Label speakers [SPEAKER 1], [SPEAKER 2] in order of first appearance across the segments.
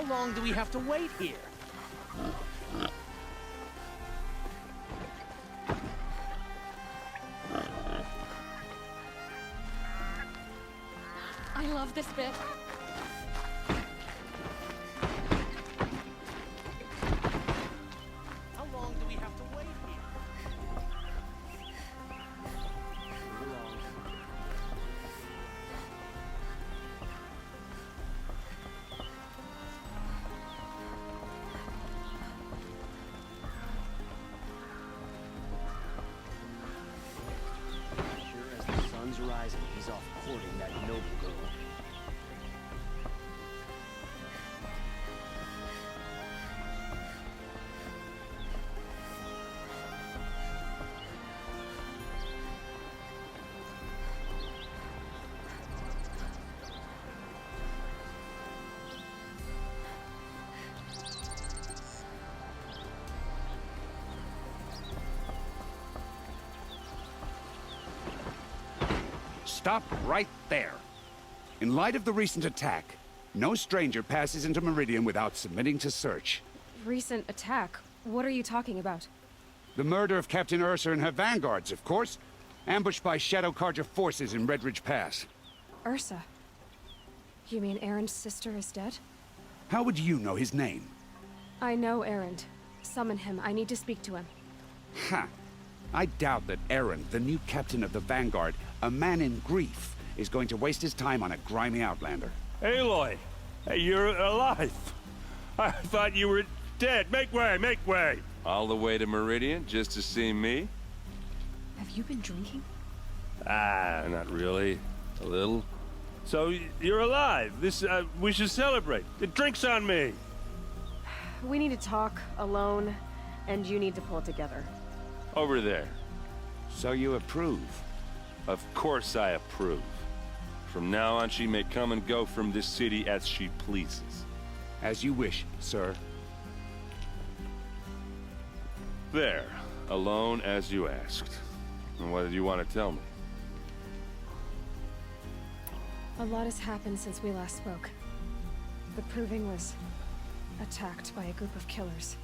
[SPEAKER 1] long do we have to wait here?
[SPEAKER 2] I love this bit.
[SPEAKER 1] How long do we have to wait here?
[SPEAKER 3] Sure as the sun's rising, he's off courting that noble girl.
[SPEAKER 4] Stop right there. In light of the recent attack, no stranger passes into Meridian without submitting to search.
[SPEAKER 2] Recent attack? What are you talking about?
[SPEAKER 4] The murder of Captain Ursa and her vanguards, of course. Ambushed by Shadow Carja forces in Redridge Pass.
[SPEAKER 2] Ursa? You mean Erin's sister is dead?
[SPEAKER 4] How would you know his name?
[SPEAKER 2] I know Erend. Summon him. I need to speak to him.
[SPEAKER 4] Ha! I doubt that Eren, the new captain of the Vanguard, a man in grief, is going to waste his time on a grimy outlander.
[SPEAKER 5] Aloy! Hey, you're alive! I thought you were dead. Make way, make way!
[SPEAKER 6] All the way to Meridian just to see me?
[SPEAKER 2] Have you been drinking?
[SPEAKER 5] Ah, not really. A little. So, you're alive. We should celebrate. The drink's on me.
[SPEAKER 7] We need to talk, alone, and you need to pull it together.
[SPEAKER 6] Over there.
[SPEAKER 4] So you approve?
[SPEAKER 6] Of course I approve. From now on, she may come and go from this city as she pleases.
[SPEAKER 4] As you wish, sir.
[SPEAKER 6] There. Alone as you asked. And what did you want to tell me?
[SPEAKER 2] A lot has happened since we last spoke. The Proving was attacked by a group of killers.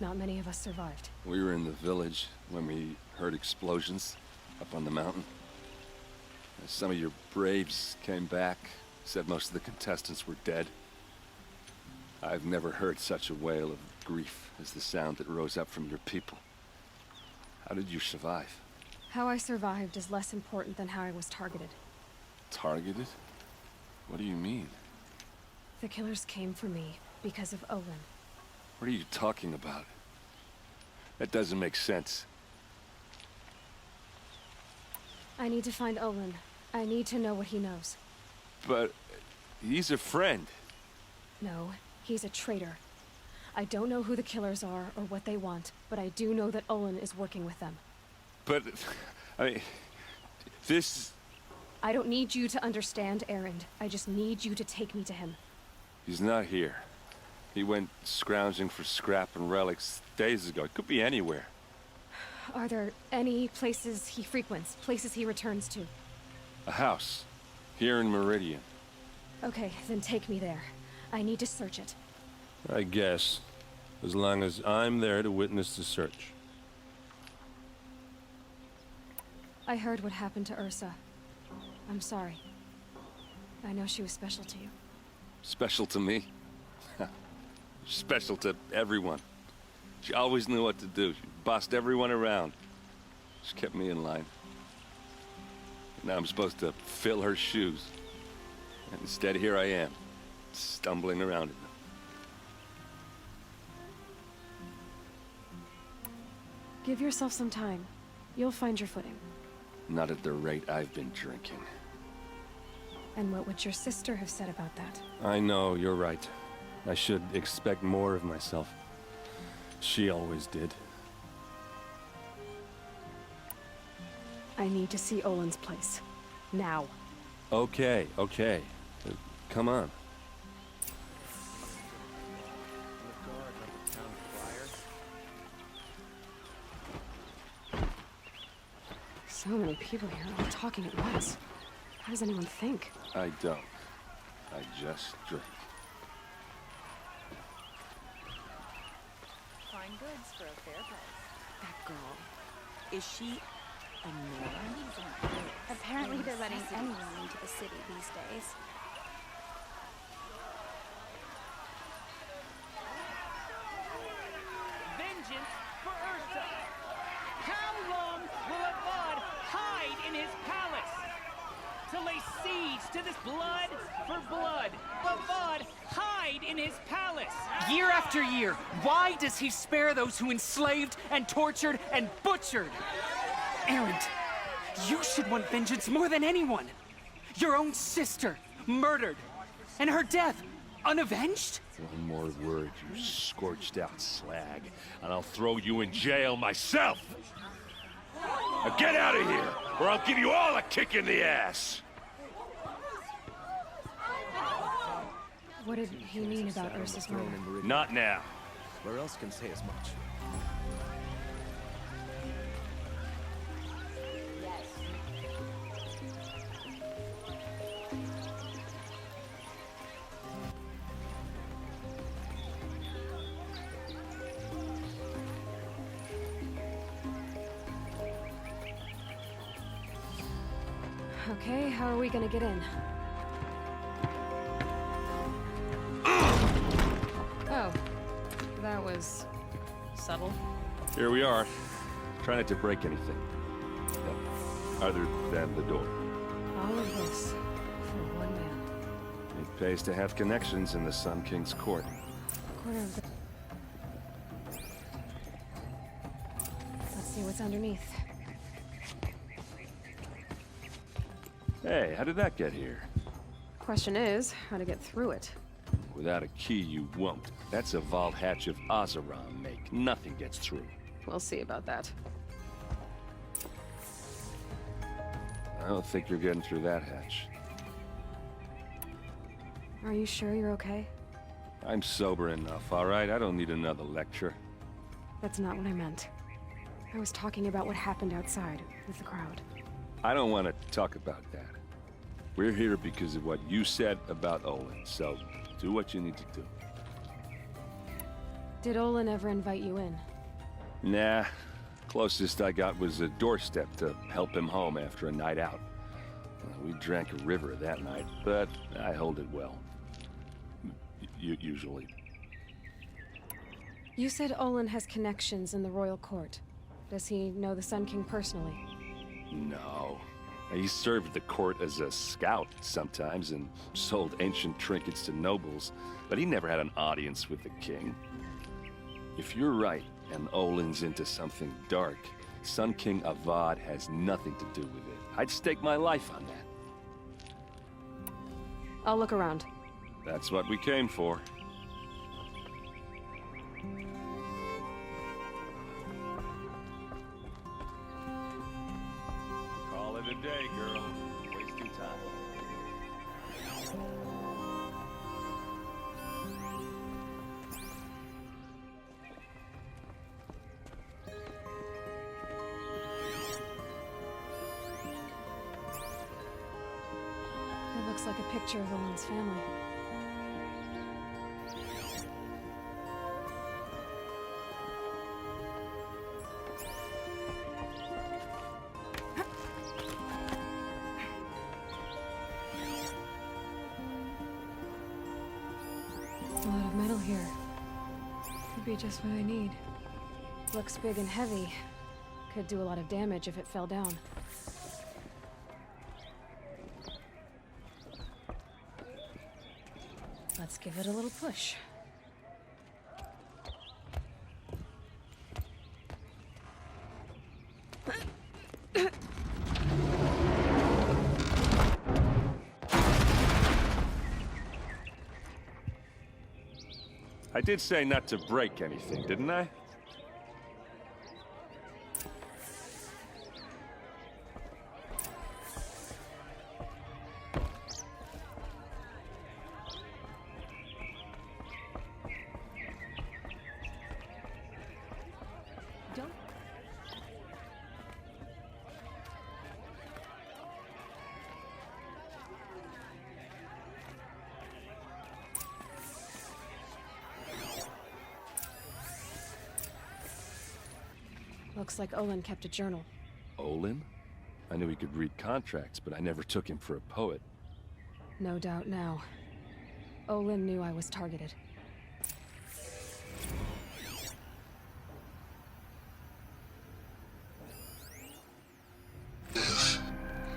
[SPEAKER 2] Not many of us survived.
[SPEAKER 6] We were in the village when we heard explosions up on the mountain. Some of your braves came back, said most of the contestants were dead. I've never heard such a wail of grief as the sound that rose up from your people. How did you survive?
[SPEAKER 2] How I survived is less important than how I was targeted.
[SPEAKER 6] Targeted? What do you mean?
[SPEAKER 2] The killers came for me because of Olin.
[SPEAKER 6] What are you talking about? That doesn't make sense.
[SPEAKER 2] I need to find Olin. I need to know what he knows.
[SPEAKER 6] But he's a friend.
[SPEAKER 2] No, he's a traitor. I don't know who the killers are or what they want, but I do know that Olin is working with them.
[SPEAKER 6] But, I mean, this...
[SPEAKER 2] I don't need you to understand, Erend. I just need you to take me to him.
[SPEAKER 6] He's not here. He went scrounging for scrap and relics days ago. It could be anywhere.
[SPEAKER 2] Are there any places he frequents, places he returns to?
[SPEAKER 6] A house. Here in Meridian.
[SPEAKER 2] Okay, then take me there. I need to search it.
[SPEAKER 5] I guess. As long as I'm there to witness the search.
[SPEAKER 2] I heard what happened to Ursa. I'm sorry. I know she was special to you.
[SPEAKER 6] Special to me? Special to everyone. She always knew what to do. She bossed everyone around. She kept me in line. Now I'm supposed to fill her shoes. And instead, here I am, stumbling around in them.
[SPEAKER 2] Give yourself some time. You'll find your footing.
[SPEAKER 6] Not at the rate I've been drinking.
[SPEAKER 2] And what would your sister have said about that?
[SPEAKER 5] I know, you're right. I should expect more of myself. She always did.
[SPEAKER 2] I need to see Olin's place. Now.
[SPEAKER 5] Okay, okay. Come on.
[SPEAKER 2] So many people here, all talking at once. How does anyone think?
[SPEAKER 6] I don't. I just drink.
[SPEAKER 8] goods for a fair price.
[SPEAKER 9] That girl. Is she a Nora?
[SPEAKER 8] Apparently they're letting anyone into the city these days.
[SPEAKER 1] Vengeance for Ursa! How long will Avad hide in his palace? To lay siege to this blood for blood. Avad hide in his palace!
[SPEAKER 10] Year after year, why does he spare those who enslaved and tortured and butchered? Erend, you should want vengeance more than anyone. Your own sister, murdered, and her death, unavenged?
[SPEAKER 6] One more word, you scorched out slag, and I'll throw you in jail myself! Now get out of here, or I'll give you all a kick in the ass!
[SPEAKER 2] What did he mean about Ursa's murder?
[SPEAKER 6] Not now.
[SPEAKER 3] Where else can say as much?
[SPEAKER 2] Okay, how are we gonna get in? Oh, that was subtle.
[SPEAKER 6] Here we are. Try not to break anything. Other than the door.
[SPEAKER 2] All of this for one man.
[SPEAKER 6] It pays to have connections in the Sun King's court.
[SPEAKER 2] Corner of the... Let's see what's underneath.
[SPEAKER 6] Hey, how did that get here?
[SPEAKER 7] Question is, how to get through it.
[SPEAKER 6] Without a key, you won't. That's a vault hatch of Azeron make. Nothing gets through.
[SPEAKER 7] We'll see about that.
[SPEAKER 6] I don't think you're getting through that hatch.
[SPEAKER 2] Are you sure you're okay?
[SPEAKER 6] I'm sober enough, all right? I don't need another lecture.
[SPEAKER 2] That's not what I meant. I was talking about what happened outside with the crowd.
[SPEAKER 6] I don't want to talk about that. We're here because of what you said about Olin, so do what you need to do.
[SPEAKER 2] Did Olin ever invite you in?
[SPEAKER 6] Nah. Closest I got was a doorstep to help him home after a night out. We drank a river that night, but I hold it well. Usually.
[SPEAKER 2] You said Olin has connections in the royal court. Does he know the Sun King personally?
[SPEAKER 6] No. He served the court as a scout sometimes and sold ancient trinkets to nobles, but he never had an audience with the king. If you're right, and Olin's into something dark, Sun King Avad has nothing to do with it. I'd stake my life on that.
[SPEAKER 7] I'll look around.
[SPEAKER 6] That's what we came for. Call it a day, girl. Wasting time.
[SPEAKER 2] It looks like a picture of Olin's family. A lot of metal here. Could be just what I need. Looks big and heavy. Could do a lot of damage if it fell down. Let's give it a little push.
[SPEAKER 6] I did say not to break anything, didn't I?
[SPEAKER 2] Don't... looks like Olin kept a journal.
[SPEAKER 6] Olin? I knew he could read contracts, but I never took him for a poet.
[SPEAKER 2] No doubt now. Olin knew I was targeted.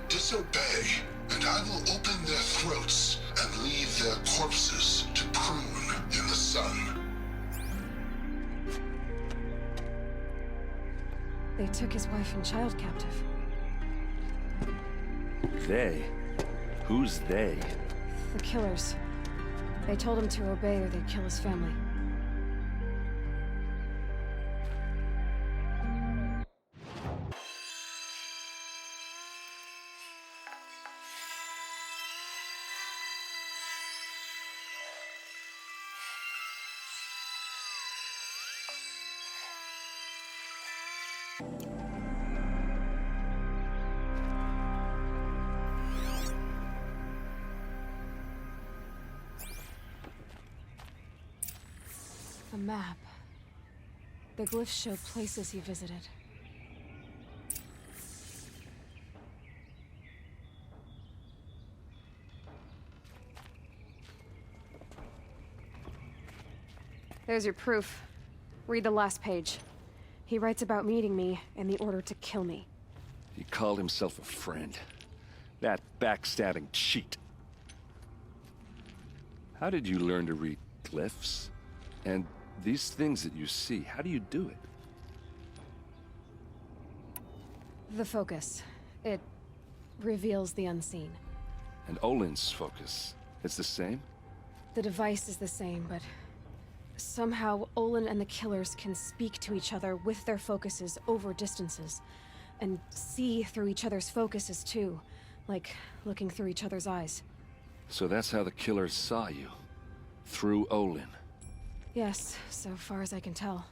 [SPEAKER 11] Disobey, and I will open their throats and leave their corpses to prune in the sun.
[SPEAKER 2] They took his wife and child captive.
[SPEAKER 6] They? Who's they?
[SPEAKER 2] The killers. They told him to obey or they'd kill his family. A map. The glyphs show places he visited. There's your proof. Read the last page. He writes about meeting me and the order to kill me.
[SPEAKER 6] He called himself a friend. That backstabbing cheat. How did you learn to read glyphs? And these things that you see, how do you do it?
[SPEAKER 2] The focus. It reveals the unseen.
[SPEAKER 6] And Olin's focus, it's the same?
[SPEAKER 2] The device is the same, but somehow Olin and the killers can speak to each other with their focuses over distances. And see through each other's focuses too, like looking through each other's eyes.
[SPEAKER 6] So that's how the killers saw you? Through Olin?
[SPEAKER 2] Yes, so far as I can tell.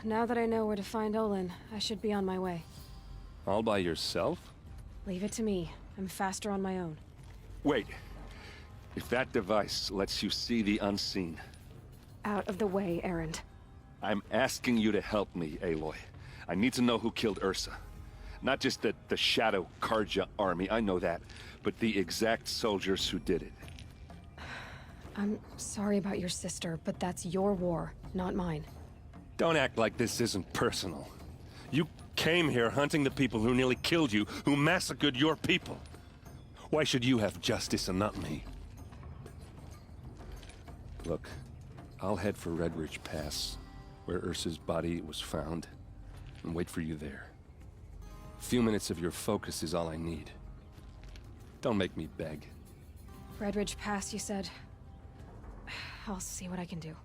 [SPEAKER 2] Now that I know where to find Olin, I should be on my way.
[SPEAKER 6] All by yourself?
[SPEAKER 2] Leave it to me. I'm faster on my own.
[SPEAKER 6] Wait. If that device lets you see the unseen...
[SPEAKER 2] Out of the way, Erend.
[SPEAKER 6] I'm asking you to help me, Aloy. I need to know who killed Ursa. Not just the Shadow Karja army, I know that, but the exact soldiers who did it.
[SPEAKER 2] I'm sorry about your sister, but that's your war, not mine.
[SPEAKER 5] Don't act like this isn't personal. You came here hunting the people who nearly killed you, who massacred your people. Why should you have justice and not me?
[SPEAKER 6] Look, I'll head for Redridge Pass, where Ursa's body was found, and wait for you there. A few minutes of your focus is all I need. Don't make me beg.
[SPEAKER 2] Redridge Pass, you said? I'll see what I can do.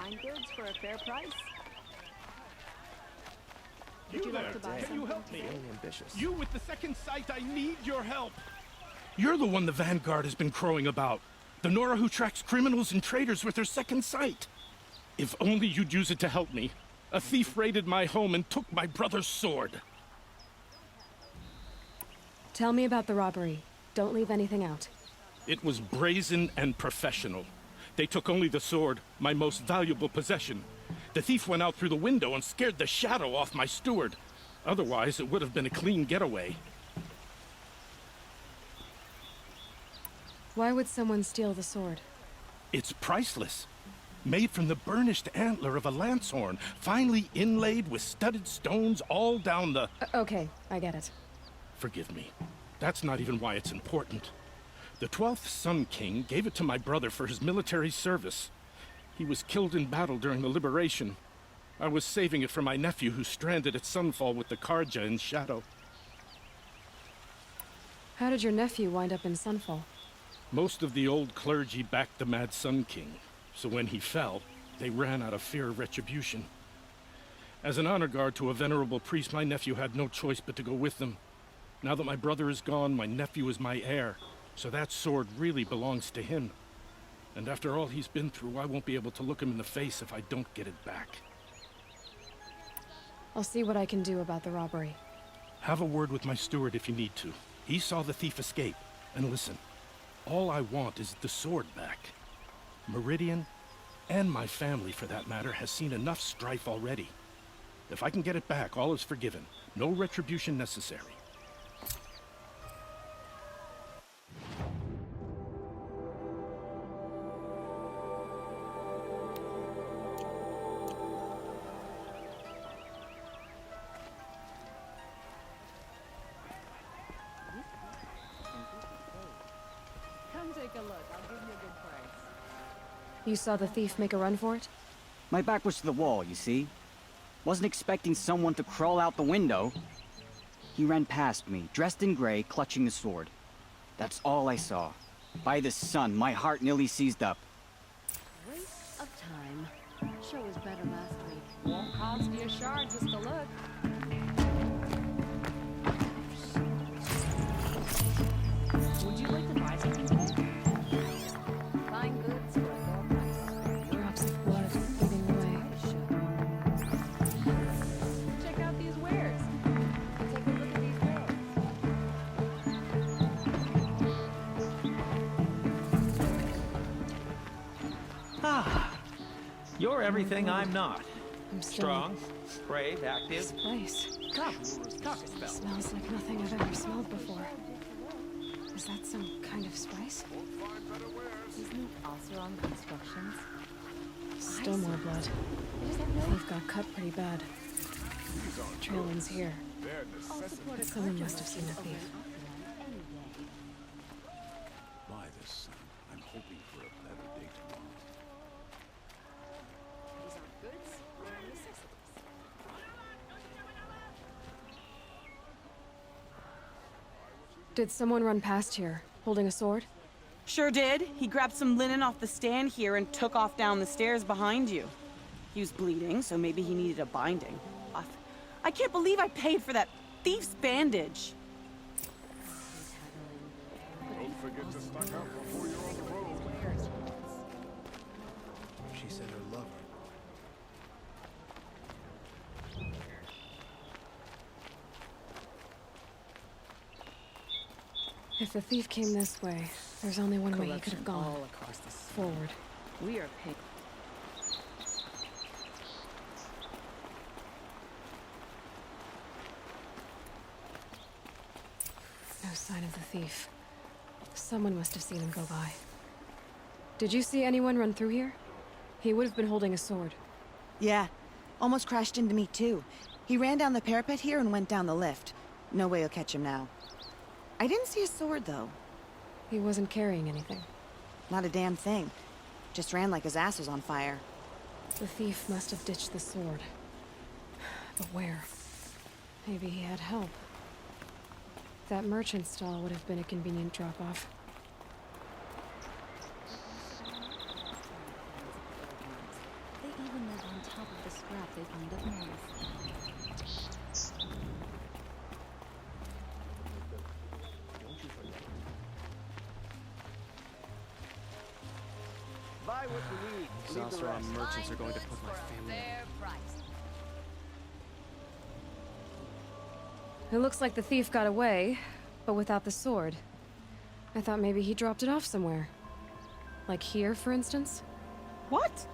[SPEAKER 7] Fine goods for a fair price.
[SPEAKER 12] You
[SPEAKER 7] you
[SPEAKER 12] there,
[SPEAKER 7] like to buy
[SPEAKER 12] can you
[SPEAKER 7] something
[SPEAKER 12] help me?
[SPEAKER 7] today?
[SPEAKER 3] Ambitious.
[SPEAKER 12] You with the second sight, I need your help. You're the one the Vanguard has been crowing about. The Nora who tracks criminals and traitors with her second sight. If only you'd use it to help me. A thief raided my home and took my brother's sword.
[SPEAKER 2] Tell me about the robbery. Don't leave anything out.
[SPEAKER 12] It was brazen and professional. They took only the sword, my most valuable possession. The thief went out through the window and scared the shadow off my steward. Otherwise, it would have been a clean getaway.
[SPEAKER 2] Why would someone steal the sword?
[SPEAKER 12] It's priceless. Made from the burnished antler of a lancehorn, finely inlaid with studded stones all down the...
[SPEAKER 2] Okay, I get it.
[SPEAKER 12] Forgive me. That's not even why it's important. The 12th Sun King gave it to my brother for his military service. He was killed in battle during the Liberation. I was saving it for my nephew who's stranded at Sunfall with the Karja in Shadow.
[SPEAKER 2] How did your nephew wind up in Sunfall?
[SPEAKER 12] Most of the old clergy backed the Mad Sun King, so when he fell, they ran out of fear of retribution. As an honor guard to a venerable priest, my nephew had no choice but to go with them. Now that my brother is gone, my nephew is my heir, so that sword really belongs to him. And after all he's been through, I won't be able to look him in the face if I don't get it back.
[SPEAKER 2] I'll see what I can do about the robbery.
[SPEAKER 12] Have a word with my steward if you need to. He saw the thief escape. And listen, all I want is the sword back. Meridian, and my family for that matter, has seen enough strife already. If I can get it back, all is forgiven. No retribution necessary.
[SPEAKER 2] You saw the thief make a run for it?
[SPEAKER 13] My back was to the wall, you see? Wasn't expecting someone to crawl out the window. He ran past me, dressed in gray, clutching the sword. That's all I saw. By the sun, my heart nearly seized up.
[SPEAKER 9] Waste of time. Sure was better last week. Won't cost you a shard just to look. Would you like to buy something today? Fine goods for a low price.
[SPEAKER 2] Drops of blood giving away.
[SPEAKER 9] Check out these wares. Take a look at these
[SPEAKER 14] Ah, you're everything I'm not.
[SPEAKER 2] I'm still...
[SPEAKER 14] Strong, brave, active.
[SPEAKER 2] This place.
[SPEAKER 14] Come, talk a spell.
[SPEAKER 2] Smells like nothing I've ever smelled before. Is that some kind of spice?
[SPEAKER 9] Isn't it also on constructions?
[SPEAKER 2] Still more blood. Thief got cut pretty bad. Trail ends here. Someone must have seen the thief.
[SPEAKER 4] By the sun, I'm hoping for a better day tomorrow.
[SPEAKER 9] These aren't goods, they're necessities.
[SPEAKER 2] Did someone run past here, holding a sword?
[SPEAKER 15] Sure did. He grabbed some linen off the stand here and took off down the stairs behind you. He was bleeding, so maybe he needed a binding. I can't believe I paid for that thief's bandage.
[SPEAKER 11] Don't forget to stock up before you're on the road.
[SPEAKER 3] She said her lover.
[SPEAKER 2] If the thief came this way, there's only one way he could have gone.
[SPEAKER 9] All across the
[SPEAKER 2] Forward.
[SPEAKER 9] We are paying.
[SPEAKER 2] No sign of the thief. Someone must have seen him go by. Did you see anyone run through here? He would have been holding a sword.
[SPEAKER 16] Yeah. Almost crashed into me, too. He ran down the parapet here and went down the lift. No way you'll catch him now. I didn't see a sword, though.
[SPEAKER 2] He wasn't carrying anything.
[SPEAKER 16] Not a damn thing. Just ran like his ass was on fire.
[SPEAKER 2] The thief must have ditched the sword. But where? Maybe he had help. That merchant stall would have been a convenient drop-off.
[SPEAKER 8] They even live on top of the scrap they find up north.
[SPEAKER 3] Buy what you need. These Oseram merchants are going to put my family on.
[SPEAKER 2] It looks like the thief got away, but without the sword. I thought maybe he dropped it off somewhere. Like here, for instance?
[SPEAKER 15] What?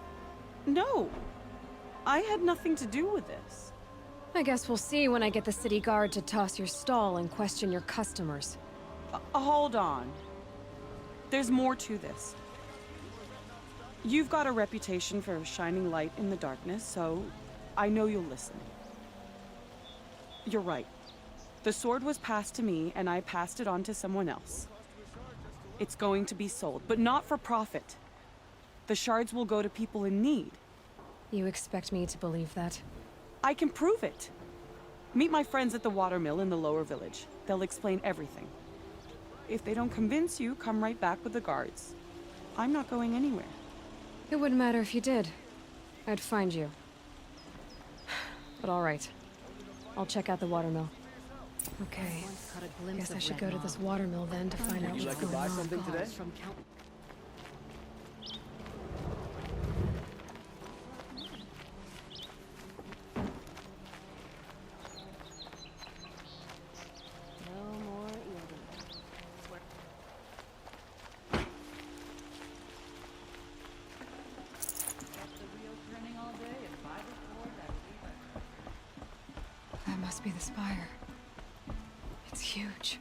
[SPEAKER 15] No. I had nothing to do with this.
[SPEAKER 2] I guess we'll see when I get the city guard to toss your stall and question your customers.
[SPEAKER 15] Hold on. There's more to this. You've got a reputation for shining light in the darkness, so I know you'll listen. You're right. The sword was passed to me, and I passed it on to someone else. It's going to be sold, but not for profit. The shards will go to people in need.
[SPEAKER 2] You expect me to believe that?
[SPEAKER 15] I can prove it. Meet my friends at the watermill in the lower village. They'll explain everything. If they don't convince you, come right back with the guards. I'm not going anywhere.
[SPEAKER 2] It wouldn't matter if you did. I'd find you. But all right. I'll check out the watermill. Okay. Guess I should go to this watermill then to find out what's going on.
[SPEAKER 3] From
[SPEAKER 9] No more eating.
[SPEAKER 2] That must be the spire. It's huge.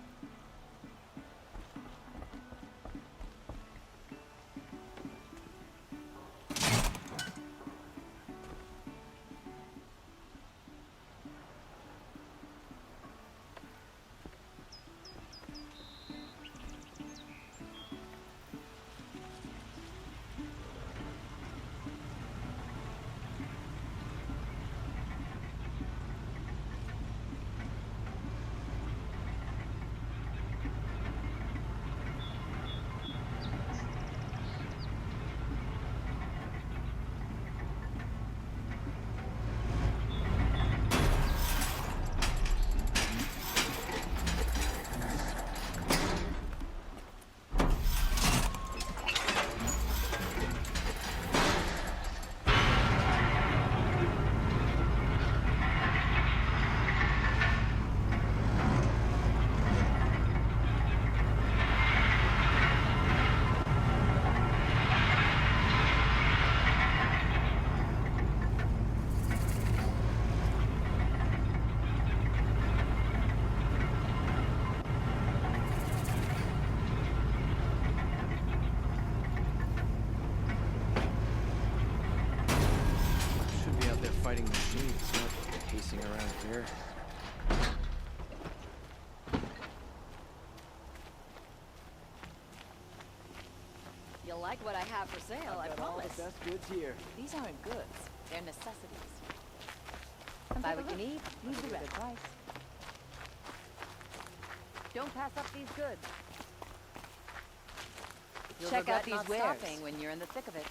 [SPEAKER 3] fighting machines, not pacing around here.
[SPEAKER 9] You'll like what I have for sale, I promise.
[SPEAKER 3] All the best goods here.
[SPEAKER 9] These aren't goods, they're necessities. Buy what you need, leave the rest. Price. Don't pass up these goods. You'll check out these wares stopping when you're in the thick of it.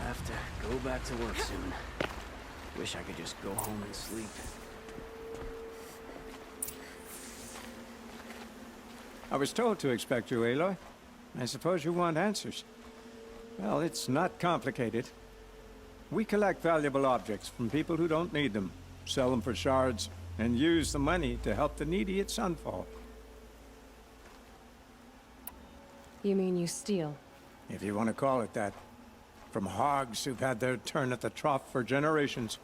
[SPEAKER 3] Have to go back to work soon. Wish I could just go home and sleep.
[SPEAKER 17] I was told to expect you, Aloy. I suppose you want answers. Well, it's not complicated. We collect valuable objects from people who don't need them, sell them for shards, and use the money to help the needy at Sunfall.
[SPEAKER 2] You mean you steal?
[SPEAKER 17] If you want to call it that. From hogs who've had their turn at the trough for generations.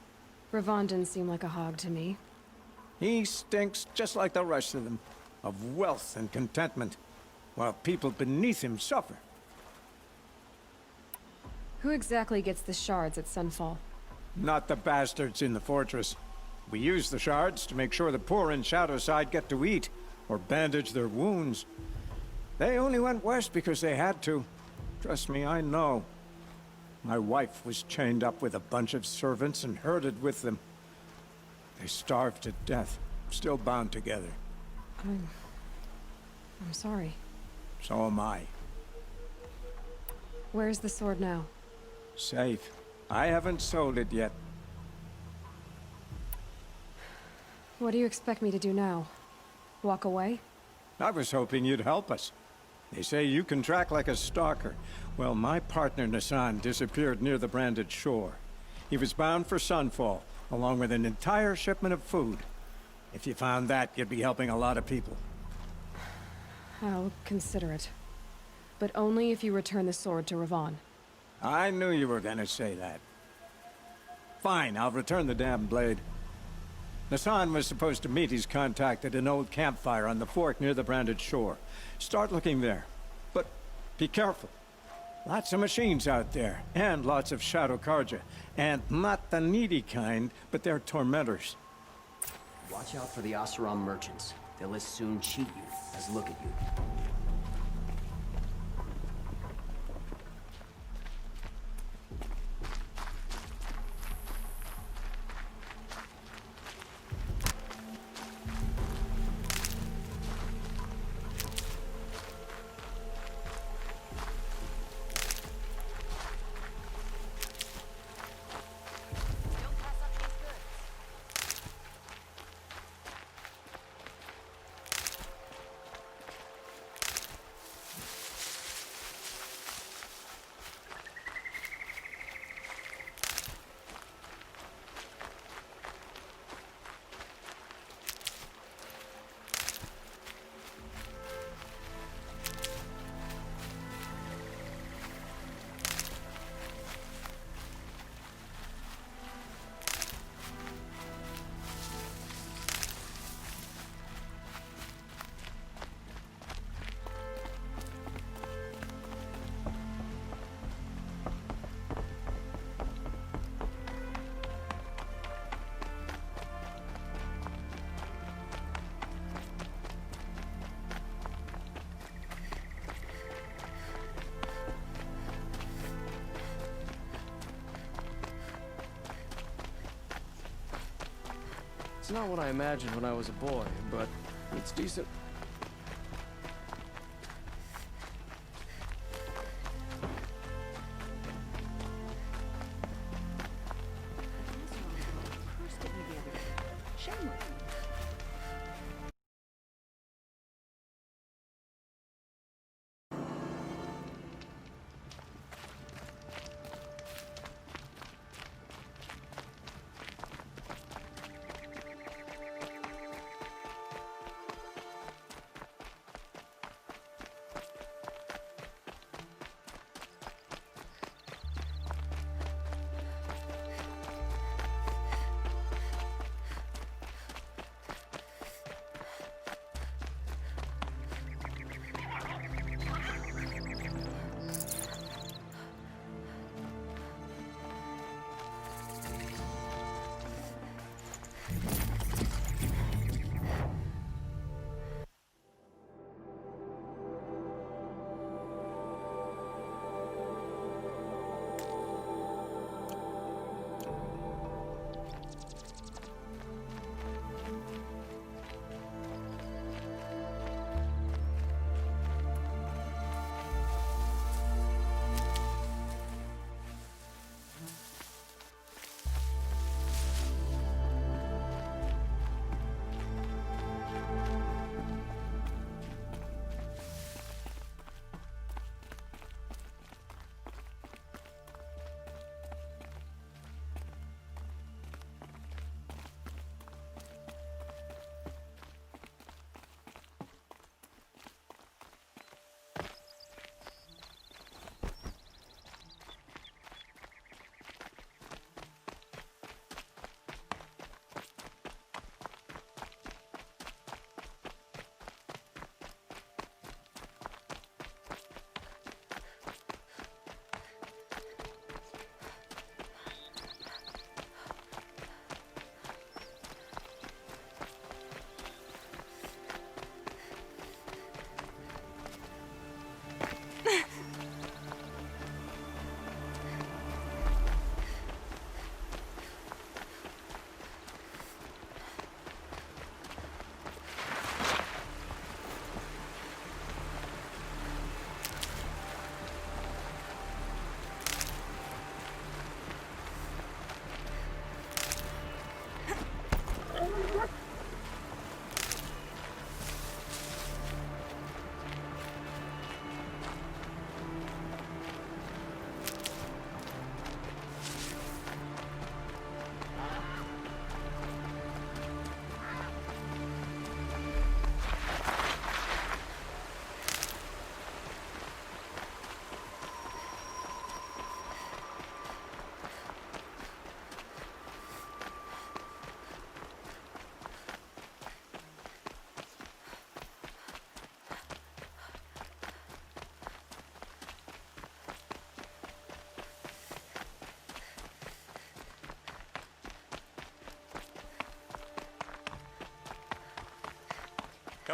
[SPEAKER 2] Ravon didn't seem like a hog to me.
[SPEAKER 17] He stinks just like the rest of them, of wealth and contentment, while people beneath him suffer.
[SPEAKER 2] Who exactly gets the shards at Sunfall?
[SPEAKER 17] Not the bastards in the fortress. We use the shards to make sure the poor in Shadowside get to eat, or bandage their wounds. They only went west because they had to. Trust me, I know. My wife was chained up with a bunch of servants and herded with them. They starved to death, still bound together.
[SPEAKER 2] I'm sorry.
[SPEAKER 17] So am I.
[SPEAKER 2] Where's the sword now?
[SPEAKER 17] Safe. I haven't sold it yet.
[SPEAKER 2] What do you expect me to do now? Walk away?
[SPEAKER 17] I was hoping you'd help us. They say you can track like a stalker. Well, my partner Nassan disappeared near the branded shore. He was bound for Sunfall, along with an entire shipment of food. If you found that, you'd be helping a lot of people.
[SPEAKER 2] I'll consider it. But only if you return the sword to Ravon.
[SPEAKER 17] I knew you were gonna say that. Fine, I'll return the damn blade. Nassan was supposed to meet his contact at an old campfire on the fork near the branded shore. Start looking there. But be careful. Lots of machines out there, and lots of Shadow Karja. And not the needy kind, but they're tormentors.
[SPEAKER 3] Watch out for the Oseram merchants. They'll as soon cheat you as look at you.
[SPEAKER 18] It's not what I imagined when I was a boy, but it's decent.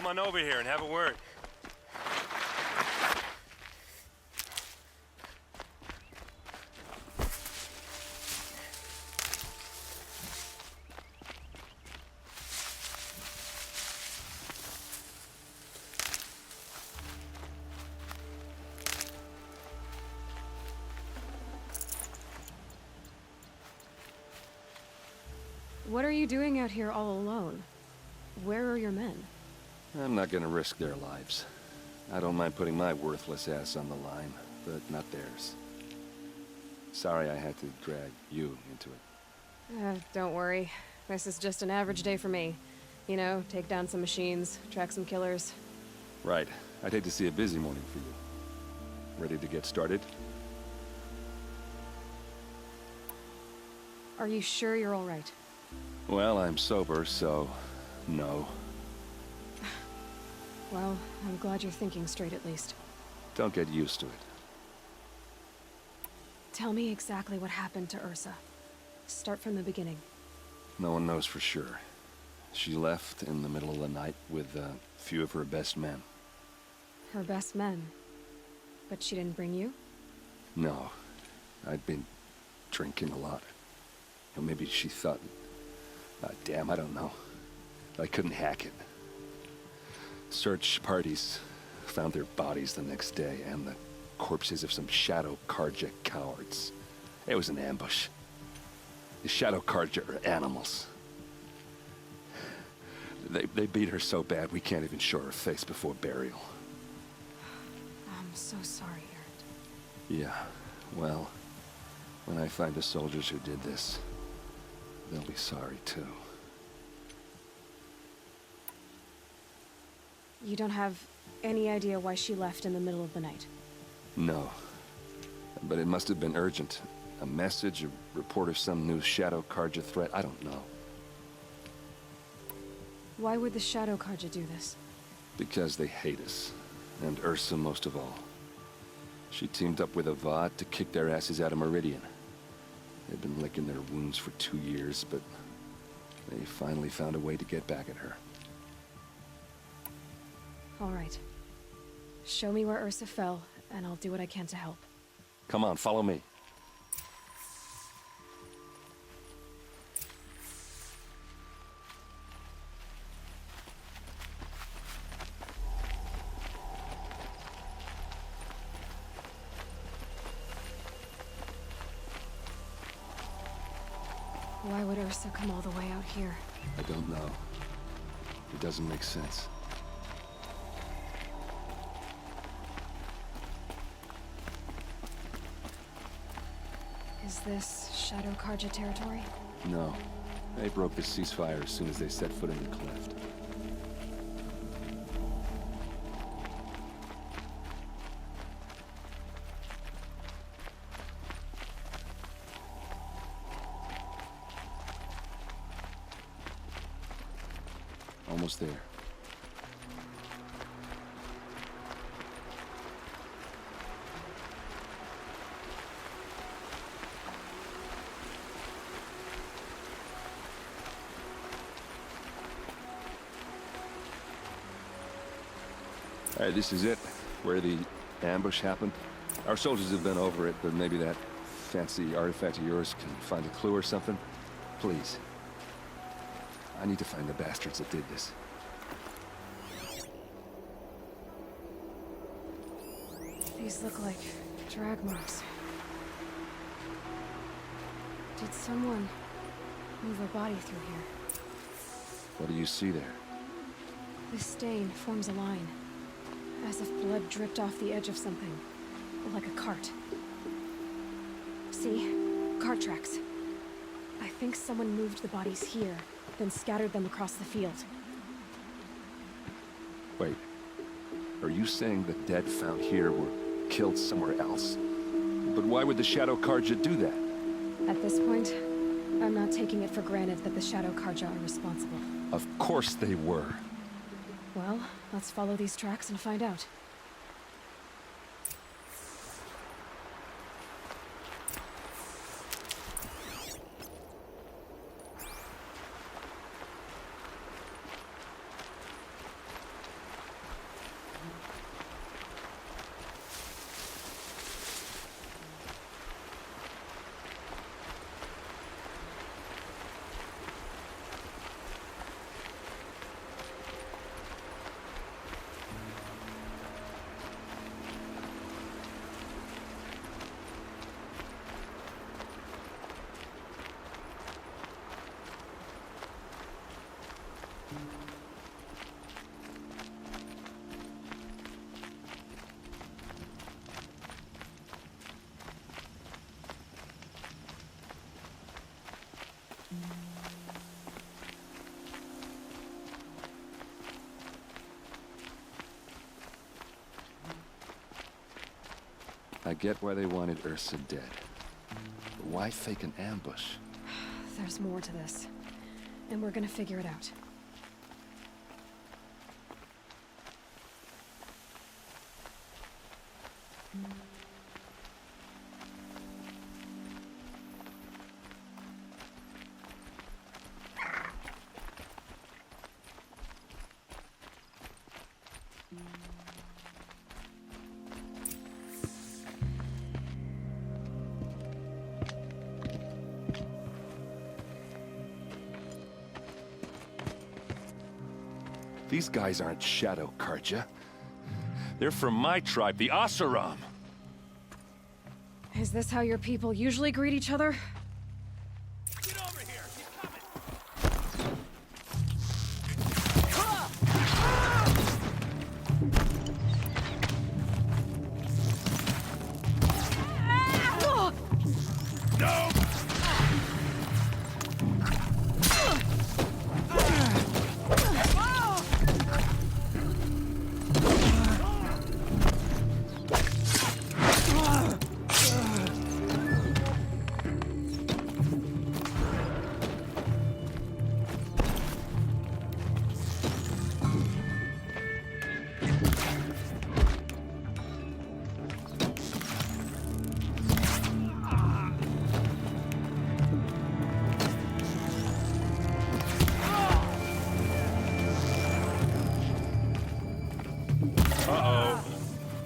[SPEAKER 5] Come on over here and have a word.
[SPEAKER 2] What are you doing out here all alone? Where are your men?
[SPEAKER 6] I'm not gonna risk their lives. I don't mind putting my worthless ass on the line, but not theirs. Sorry I had to drag you into it.
[SPEAKER 2] Don't worry. This is just an average day for me. You know, take down some machines, track some killers.
[SPEAKER 6] Right. I'd hate to see a busy morning for you. Ready to get started?
[SPEAKER 2] Are you sure you're all right?
[SPEAKER 6] Well, I'm sober, so no.
[SPEAKER 2] Well, I'm glad you're thinking straight at least.
[SPEAKER 6] Don't get used to it.
[SPEAKER 2] Tell me exactly what happened to Ursa. Start from the beginning.
[SPEAKER 6] No one knows for sure. She left in the middle of the night with a few of her best men.
[SPEAKER 2] Her best men? But she didn't bring you?
[SPEAKER 6] No. I'd been drinking a lot. Or maybe she thought... damn, I don't know. I couldn't hack it. Search parties found their bodies the next day and the corpses of some Shadow Karja cowards. It was an ambush. The Shadow Karja are animals. They beat her so bad we can't even show her face before burial.
[SPEAKER 2] I'm so sorry, Aaron.
[SPEAKER 6] Yeah, well, when I find the soldiers who did this, they'll be sorry too.
[SPEAKER 2] You don't have any idea why she left in the middle of the night?
[SPEAKER 6] No. But it must have been urgent. A message, a report of some new Shadow Karja threat, I don't know.
[SPEAKER 2] Why would the Shadow Karja do this?
[SPEAKER 6] Because they hate us. And Ursa most of all. She teamed up with Avad to kick their asses out of Meridian. They've been licking their wounds for 2 years, but they finally found a way to get back at her.
[SPEAKER 2] All right. Show me where Ursa fell, and I'll do what I can to help.
[SPEAKER 6] Come on, follow me.
[SPEAKER 2] Why would Ursa come all the way out here?
[SPEAKER 6] I don't know. It doesn't make sense.
[SPEAKER 2] Is this Shadow Karja territory?
[SPEAKER 6] No. They broke the ceasefire as soon as they set foot in the cleft. Almost there. All right, this is it, where the ambush happened. Our soldiers have been over it, but maybe that fancy artifact of yours can find a clue or something. Please. I need to find the bastards that did this.
[SPEAKER 2] These look like drag marks. Did someone move a body through here?
[SPEAKER 6] What do you see there?
[SPEAKER 2] This stain forms a line, as if blood dripped off the edge of something, like a cart. See? Cart tracks. I think someone moved the bodies here, then scattered them across the field.
[SPEAKER 6] Wait. Are you saying the dead found here were killed somewhere else? But why would the Shadow Karja do that?
[SPEAKER 2] At this point, I'm not taking it for granted that the Shadow Karja are responsible.
[SPEAKER 6] Of course they were.
[SPEAKER 2] Well, let's follow these tracks and find out.
[SPEAKER 6] I get why they wanted Ursa dead. But why fake an ambush?
[SPEAKER 2] There's more to this. And we're gonna figure it out.
[SPEAKER 6] These guys aren't Shadow Karja. They're from my tribe, the Asaram.
[SPEAKER 2] Is this how your people usually greet each other?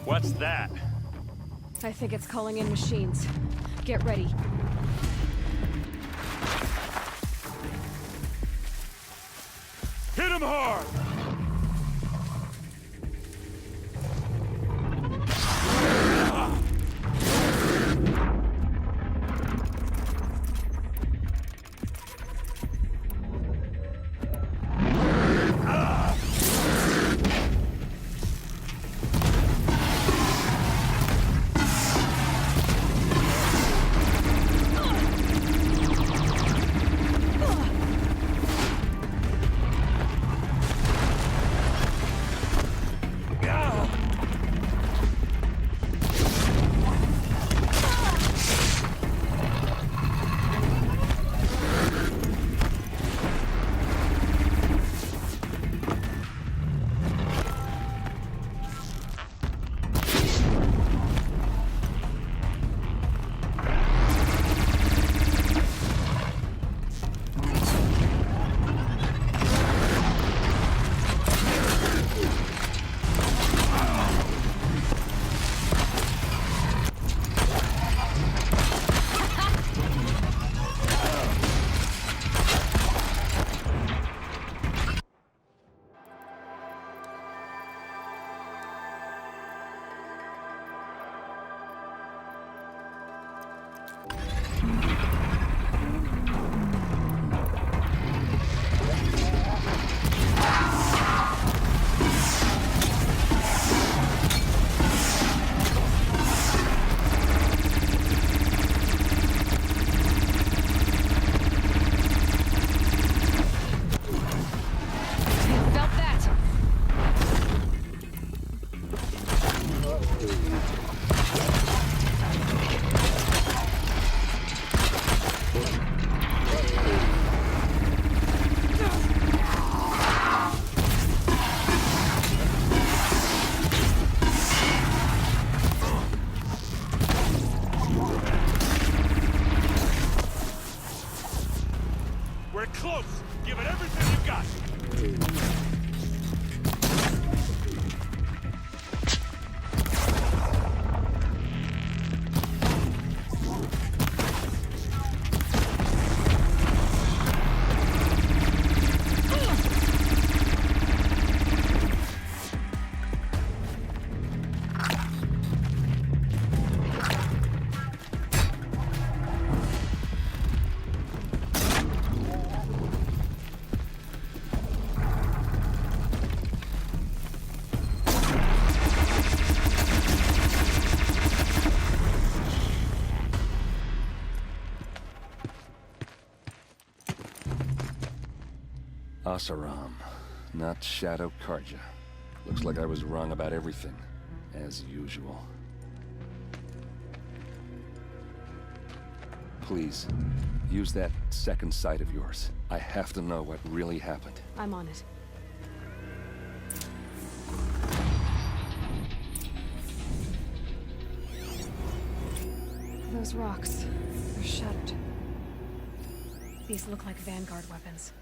[SPEAKER 5] What's that?
[SPEAKER 2] I think it's calling in machines. Get ready.
[SPEAKER 5] Hit him hard!
[SPEAKER 19] Close! Give it everything you've got!
[SPEAKER 6] Asaram, not Shadow Karja. Looks like I was wrong about everything, as usual. Please, use that second sight of yours. I have to know what really happened.
[SPEAKER 2] I'm on it. Those rocks, they're shattered. These look like Vanguard weapons.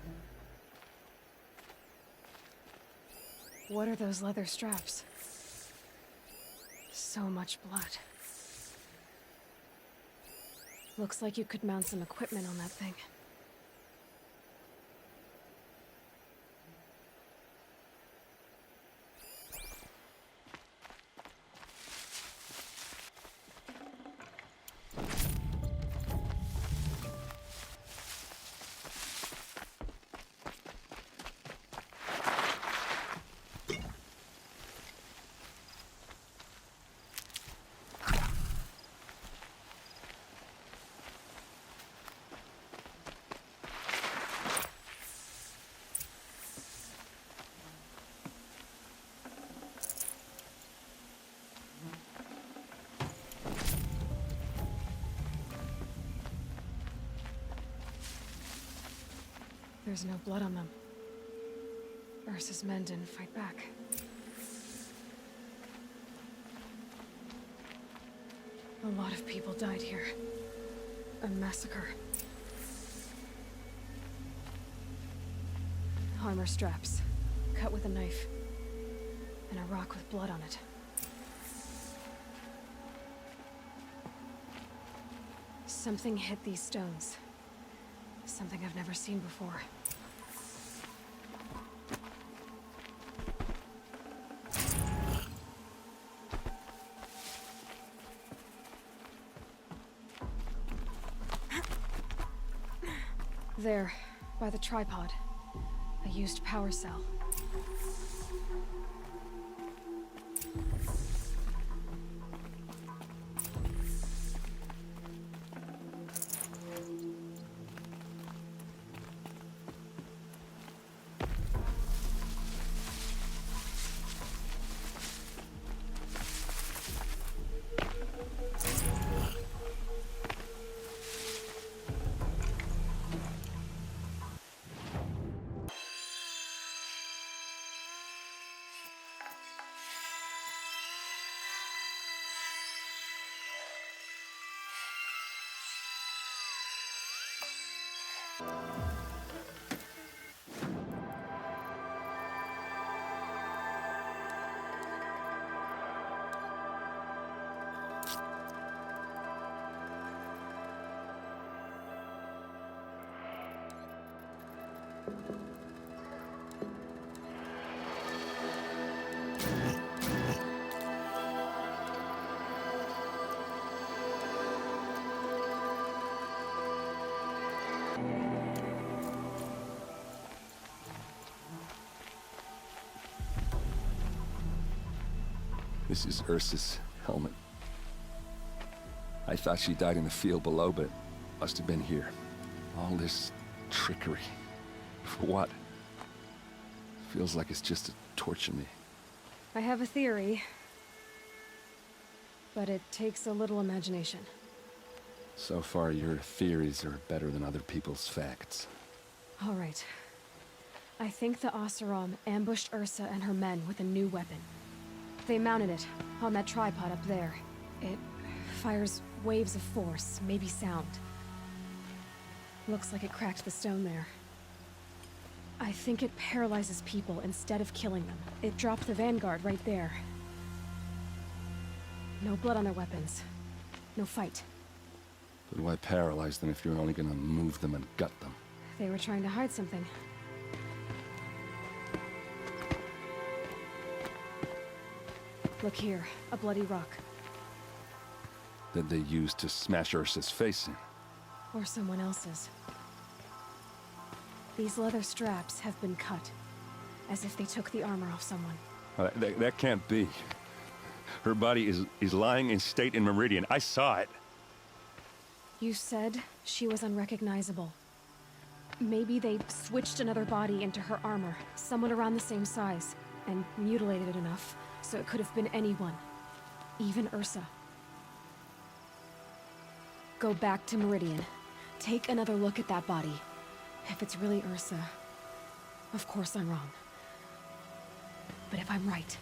[SPEAKER 2] What are those leather straps? So much blood. Looks like you could mount some equipment on that thing. There's no blood on them. Ursa's men didn't fight back. A lot of people died here. A massacre. Armor straps, cut with a knife, and a rock with blood on it. Something hit these stones. Something I've never seen before. There, by the tripod. A used power cell.
[SPEAKER 6] This is Ursa's helmet. I thought she died in the field below, but must have been here. All this trickery. For what? Feels like it's just to torture me.
[SPEAKER 2] I have a theory, but it takes a little imagination.
[SPEAKER 6] So far, your theories are better than other people's facts.
[SPEAKER 2] All right. I think the Oseram ambushed Ursa and her men with a new weapon. They mounted it on that tripod up there. It fires waves of force, maybe sound. Looks like it cracked the stone there. I think it paralyzes people instead of killing them. It dropped the Vanguard right there. No blood on their weapons. No fight.
[SPEAKER 6] But why paralyze them if you're only gonna move them and gut them?
[SPEAKER 2] They were trying to hide something. Look here, a bloody rock.
[SPEAKER 6] That they used to smash Ursa's face in.
[SPEAKER 2] Or someone else's. These leather straps have been cut, as if they took the armor off someone.
[SPEAKER 5] That can't be. Her body is lying in state in Meridian. I saw it.
[SPEAKER 2] You said she was unrecognizable. Maybe they switched another body into her armor, someone around the same size, and mutilated it enough, so it could have been anyone. Even Ursa. go back to Meridian. Take another look at that body. If it's really Ursa, of course I'm wrong. But if I'm right...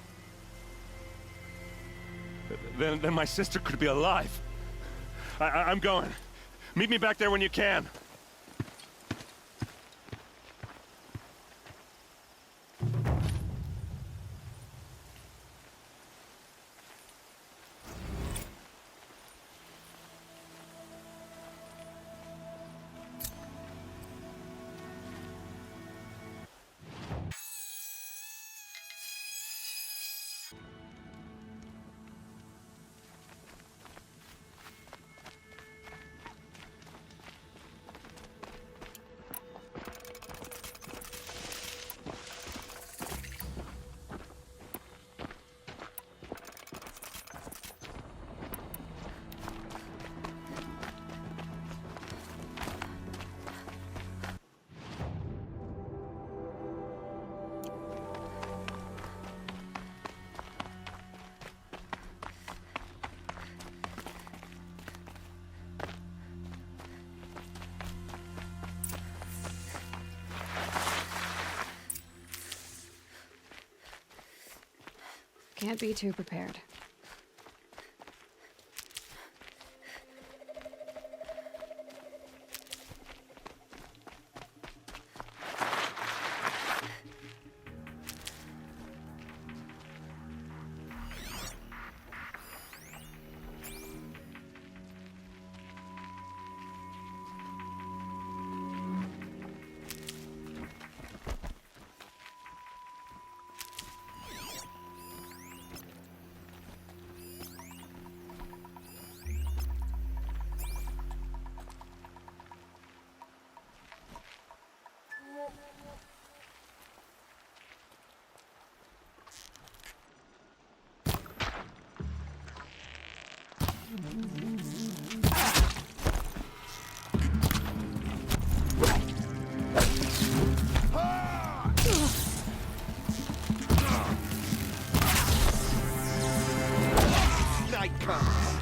[SPEAKER 5] Then my sister could be alive. I'm going. Meet me back there when you can.
[SPEAKER 2] Can't be too prepared.
[SPEAKER 19] Night comes.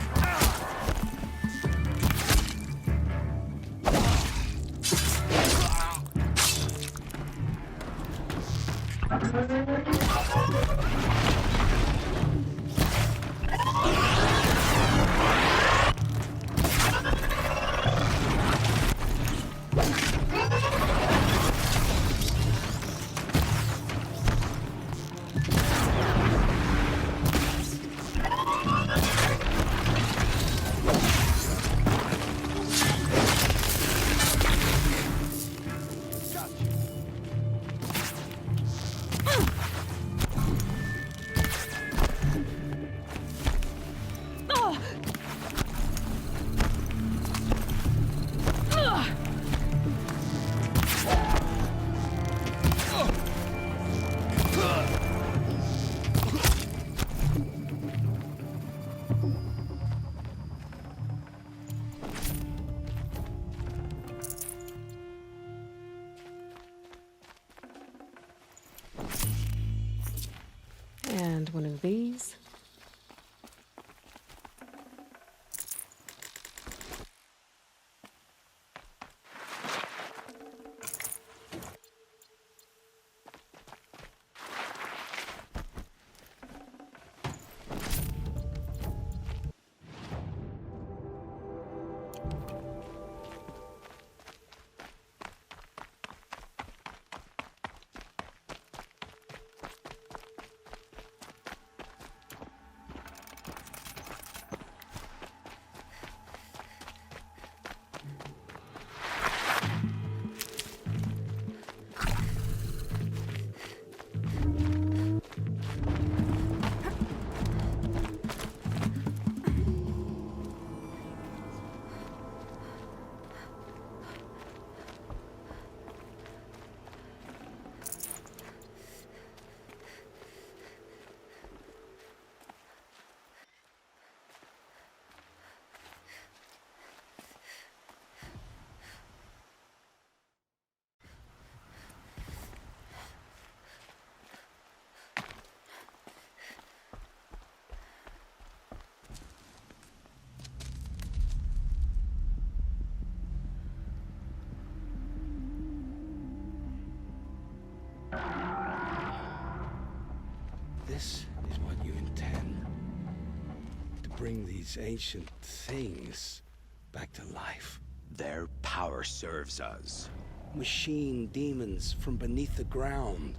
[SPEAKER 20] bring these ancient things back to life?
[SPEAKER 21] Their power serves us.
[SPEAKER 20] Machine demons from beneath the ground.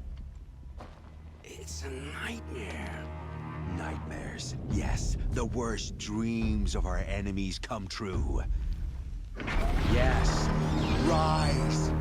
[SPEAKER 20] It's a nightmare.
[SPEAKER 21] Nightmares. Yes, the worst dreams of our enemies come true. Yes, rise!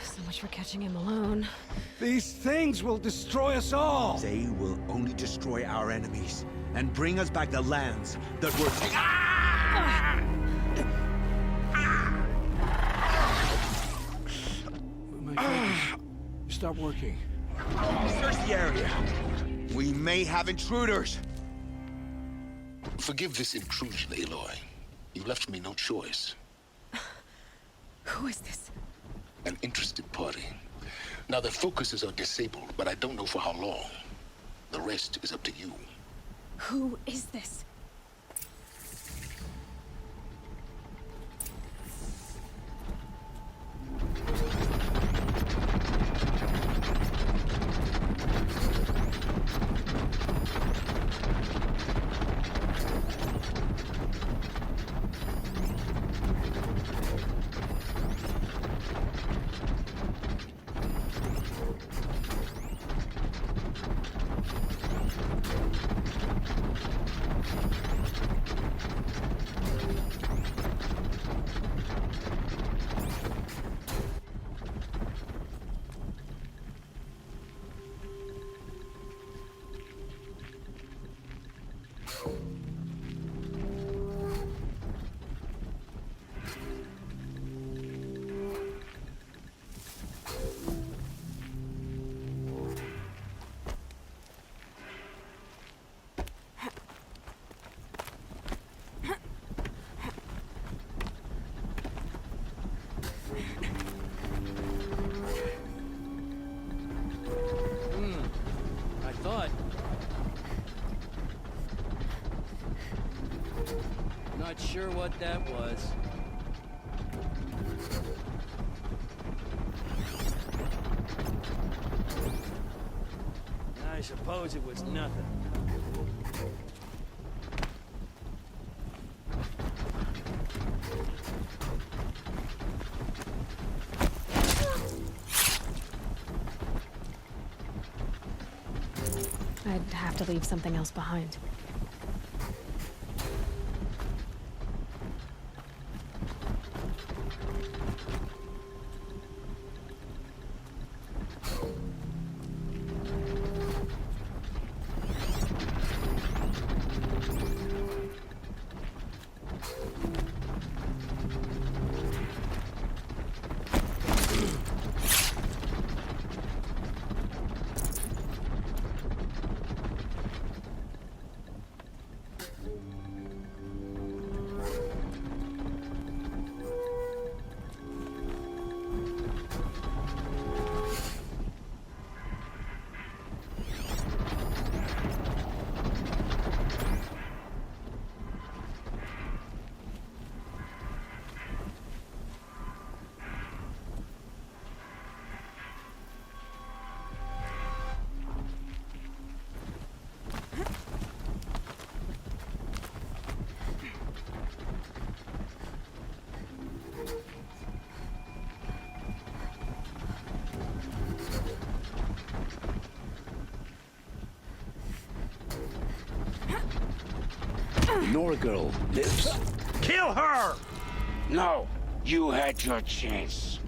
[SPEAKER 2] So much for catching him alone.
[SPEAKER 20] These things will destroy us all!
[SPEAKER 21] They will only destroy our enemies and bring us back the lands that were taken.
[SPEAKER 20] My focus. Stop working.
[SPEAKER 21] Search the area. We may have intruders.
[SPEAKER 11] Forgive this intrusion, Aloy. You left me no choice.
[SPEAKER 2] Who is this?
[SPEAKER 11] An interested party. Now, their focuses are disabled, but I don't know for how long. The rest is up to you.
[SPEAKER 2] Who is this?
[SPEAKER 18] Not sure what that was. I suppose it was nothing.
[SPEAKER 2] I'd have to leave something else behind.
[SPEAKER 4] Nora girl lives.
[SPEAKER 20] Kill her!
[SPEAKER 4] No, you had your chance.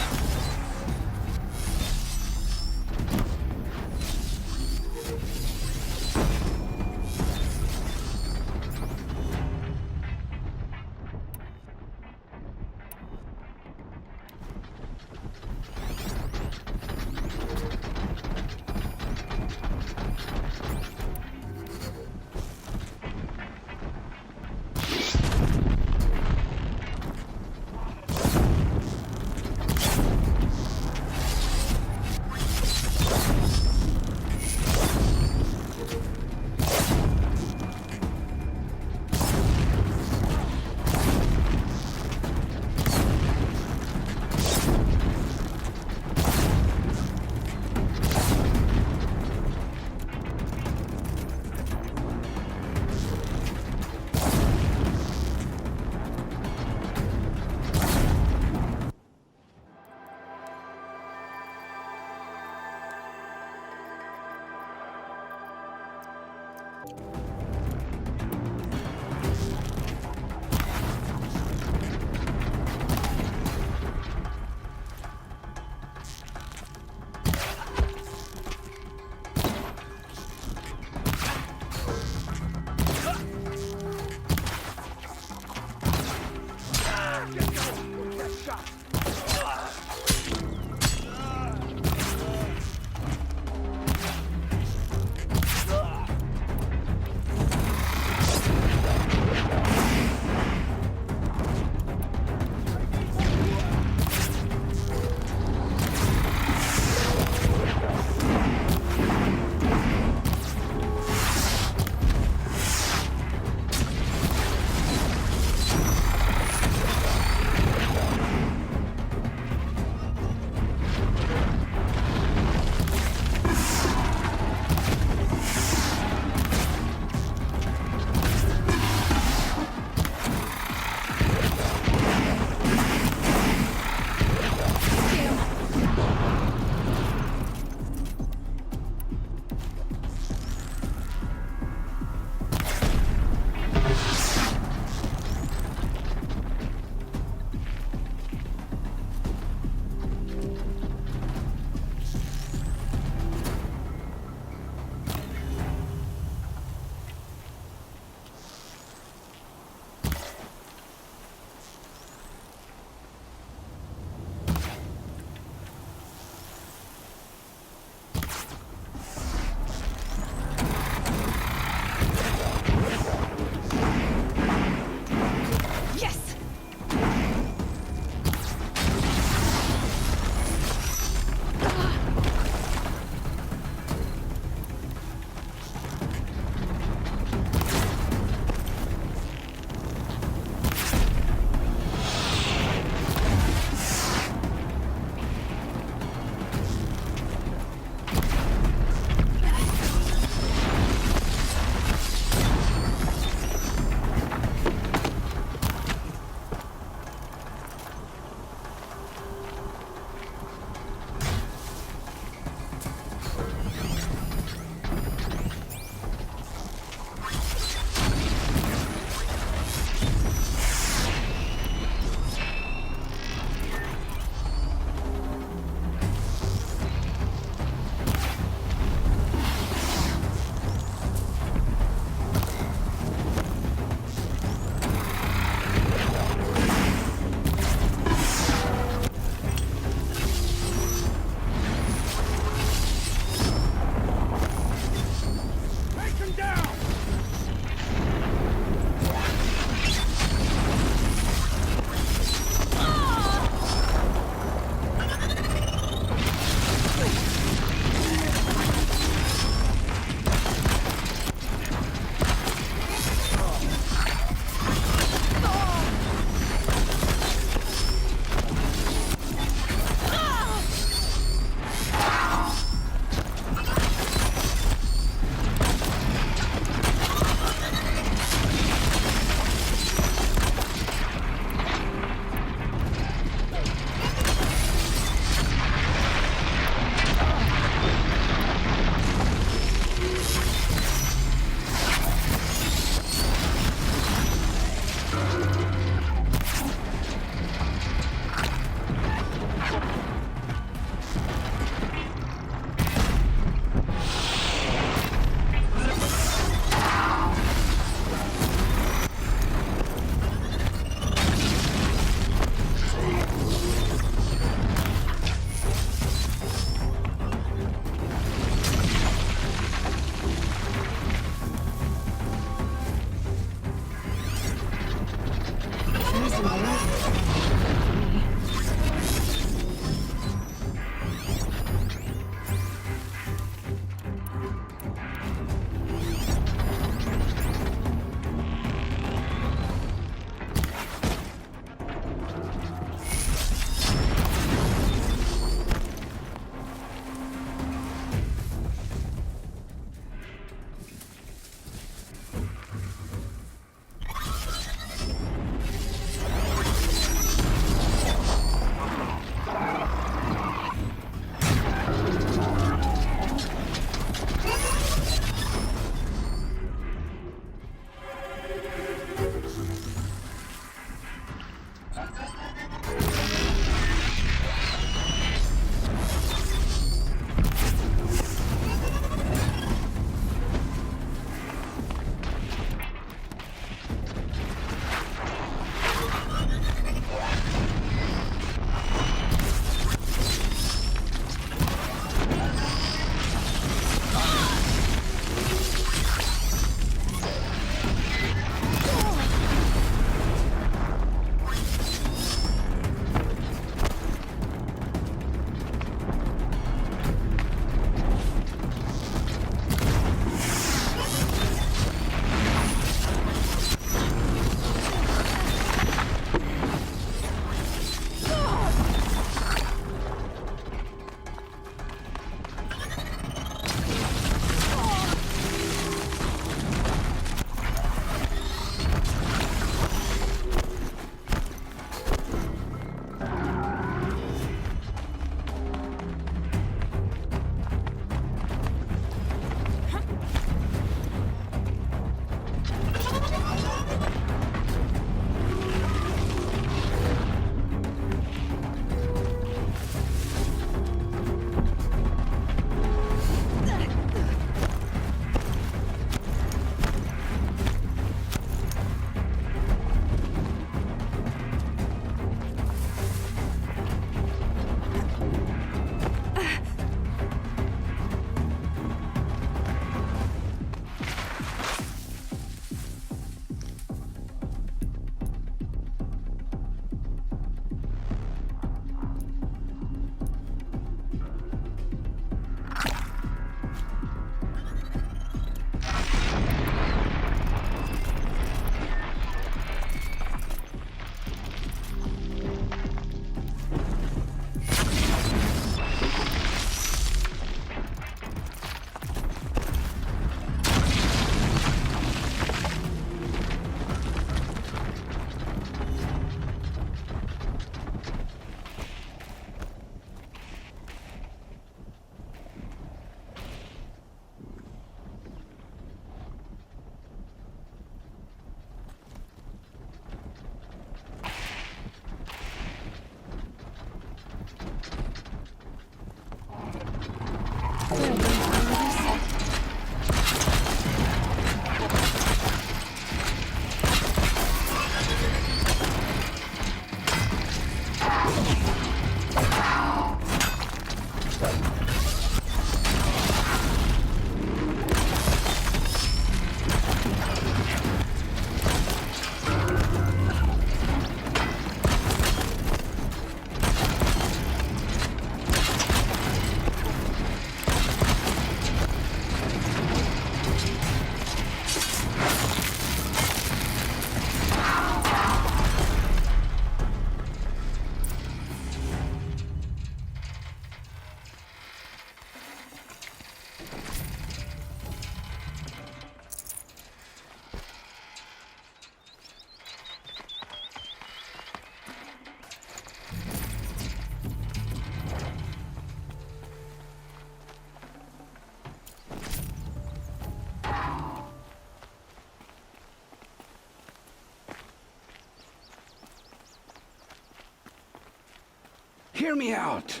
[SPEAKER 4] Hear me out!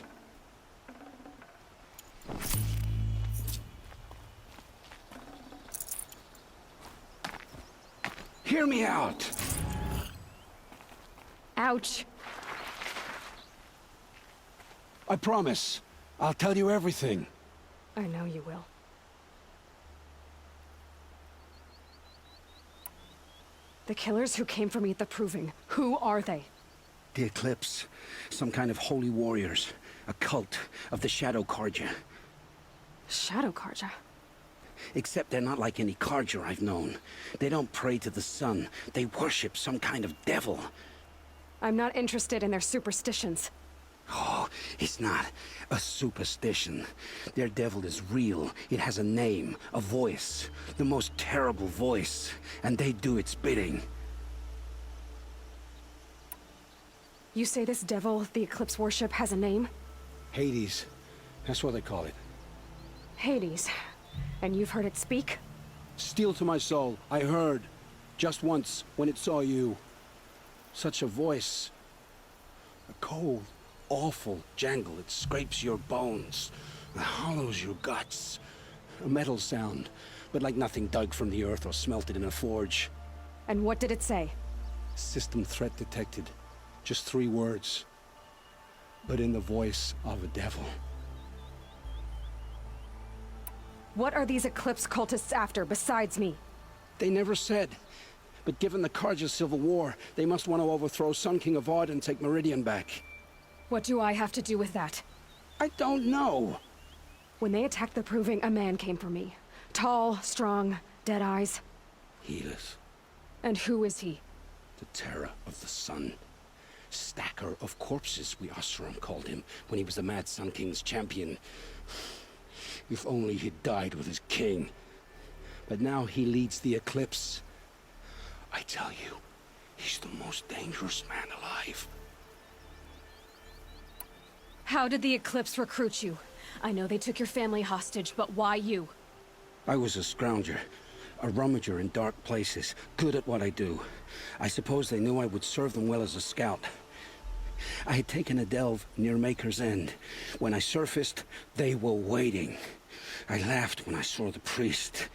[SPEAKER 4] Hear me out!
[SPEAKER 2] Ouch.
[SPEAKER 4] I promise. I'll tell you everything.
[SPEAKER 2] I know you will. The killers who came for me at the Proving, who are they?
[SPEAKER 3] The Eclipse. Some kind of holy warriors. A cult of the Shadow Carja.
[SPEAKER 2] Shadow Carja?
[SPEAKER 3] Except they're not like any Carja I've known. They don't pray to the sun. They worship some kind of devil.
[SPEAKER 2] I'm not interested in their superstitions.
[SPEAKER 3] Oh, it's not a superstition. Their devil is real. It has a name, a voice. The most terrible voice. And they do its bidding.
[SPEAKER 2] You say this devil the Eclipse worship has a name?
[SPEAKER 3] Hades. That's what they call it.
[SPEAKER 2] Hades. And you've heard it speak?
[SPEAKER 3] Steel to my soul. I heard. Just once, when it saw you. Such a voice. A cold, awful jangle. It scrapes your bones. It hollows your guts. A metal sound, but like nothing dug from the earth or smelted in a forge.
[SPEAKER 2] And what did it say?
[SPEAKER 3] System threat detected. Just 3 words. But in the voice of a devil.
[SPEAKER 2] What are these Eclipse cultists after besides me?
[SPEAKER 3] They never said. But given the Carja civil war, they must want to overthrow Sun King Avad and take Meridian back.
[SPEAKER 2] What do I have to do with that?
[SPEAKER 3] I don't know.
[SPEAKER 2] When they attacked the Proving, a man came for me. Tall, strong, dead eyes.
[SPEAKER 3] Helis.
[SPEAKER 2] And who is he?
[SPEAKER 3] The terror of the sun. Stacker of corpses, we Oseram called him, when he was the Mad Sun King's champion. If only he'd died with his king. But now he leads the Eclipse. I tell you, he's the most dangerous man alive.
[SPEAKER 2] How did the Eclipse recruit you? I know they took your family hostage, but why you?
[SPEAKER 3] I was a scrounger, a rummager in dark places, good at what I do. I suppose they knew I would serve them well as a scout. I had taken a delve near Maker's End. When I surfaced, they were waiting. I laughed when I saw the priest.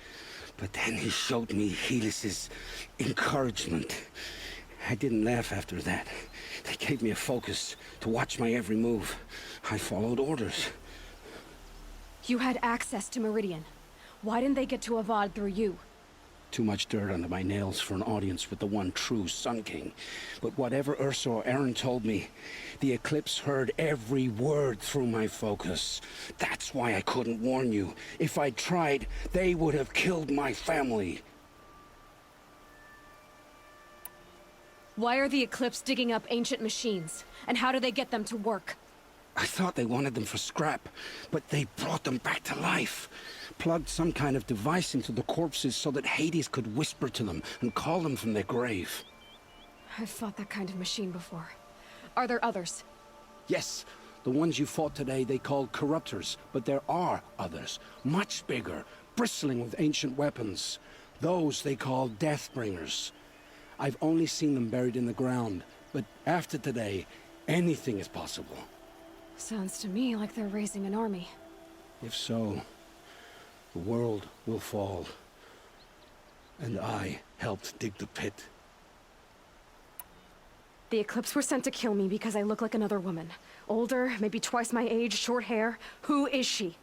[SPEAKER 3] But then he showed me Helis's encouragement. I didn't laugh after that. They gave me a focus to watch my every move. I followed orders.
[SPEAKER 2] You had access to Meridian. Why didn't they get to Avad through you?
[SPEAKER 3] Too much dirt under my nails for an audience with the one true Sun King. But whatever Ursa or Aaron told me, the Eclipse heard every word through my focus. That's why I couldn't warn you. If I'd tried, they would have killed my family.
[SPEAKER 2] Why are the Eclipse digging up ancient machines? And how do they get them to work?
[SPEAKER 3] I thought they wanted them for scrap, but they brought them back to life. Plugged some kind of device into the corpses so that Hades could whisper to them and call them from their grave.
[SPEAKER 2] I've fought that kind of machine before. Are there others?
[SPEAKER 3] Yes, the ones you fought today they called corruptors, but there are others, much bigger, bristling with ancient weapons. Those they call Deathbringers. I've only seen them buried in the ground, but after today, anything is possible.
[SPEAKER 2] Sounds to me like they're raising an army.
[SPEAKER 3] If so, the world will fall. And I helped dig the pit.
[SPEAKER 2] The Eclipse were sent to kill me because I look like another woman. Older, maybe twice my age, short hair. Who is she?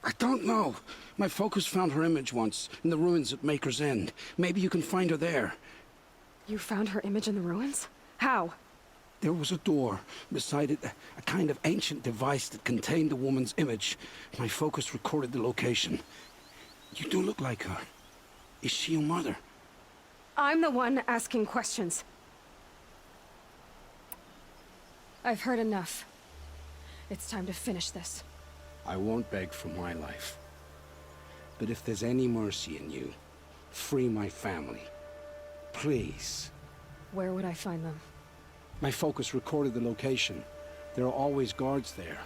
[SPEAKER 3] I don't know. My focus found her image once, in the ruins at Maker's End. Maybe you can find her there.
[SPEAKER 2] You found her image in the ruins? How?
[SPEAKER 3] There was a door. Beside it, a kind of ancient device that contained the woman's image. My focus recorded the location. You do look like her. Is she your mother?
[SPEAKER 2] I'm the one asking questions. I've heard enough. It's time to finish this.
[SPEAKER 3] I won't beg for my life. But if there's any mercy in you, free my family. Please.
[SPEAKER 2] Where would I find them?
[SPEAKER 3] My focus recorded the location. There are always guards there.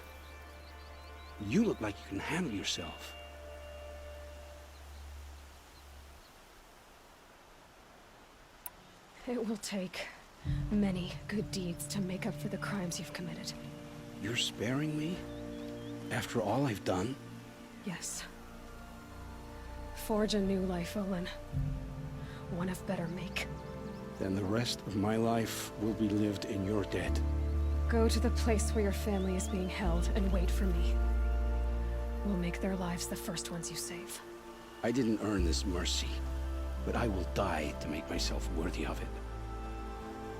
[SPEAKER 3] You look like you can handle yourself.
[SPEAKER 2] It will take many good deeds to make up for the crimes you've committed.
[SPEAKER 3] You're sparing me? After all I've done?
[SPEAKER 2] Yes. Forge a new life, Olin. One of better make.
[SPEAKER 3] Then the rest of my life will be lived in your debt.
[SPEAKER 2] Go to the place where your family is being held and wait for me. We'll make their lives the first ones you save.
[SPEAKER 3] I didn't earn this mercy, but I will die to make myself worthy of it.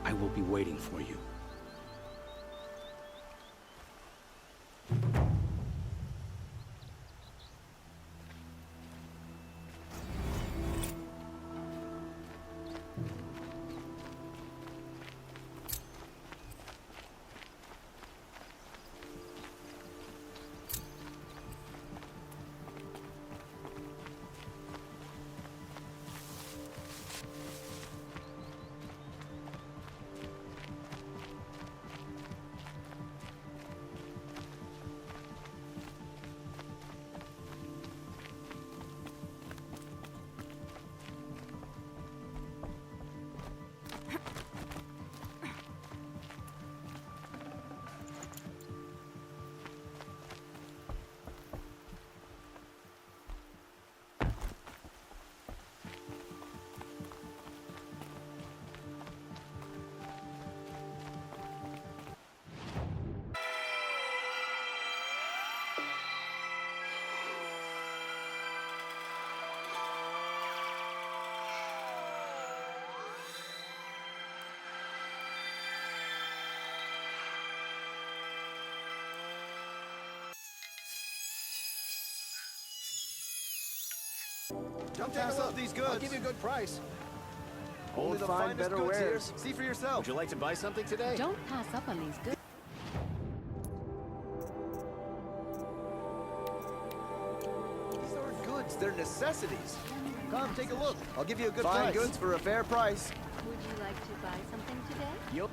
[SPEAKER 3] I will be waiting for you.
[SPEAKER 19] Don't pass up these goods. I'll give you a good price. Only
[SPEAKER 18] Won't
[SPEAKER 19] the
[SPEAKER 18] find
[SPEAKER 19] finest
[SPEAKER 18] better
[SPEAKER 19] goods
[SPEAKER 18] wares.
[SPEAKER 19] here. See for yourself. Would you like to buy something today?
[SPEAKER 9] Don't pass up on these goods.
[SPEAKER 19] These aren't goods. They're necessities. Come, take a look. I'll give you a good price. Fine goods for a fair price.
[SPEAKER 9] Would you like to buy something today?
[SPEAKER 19] Yup.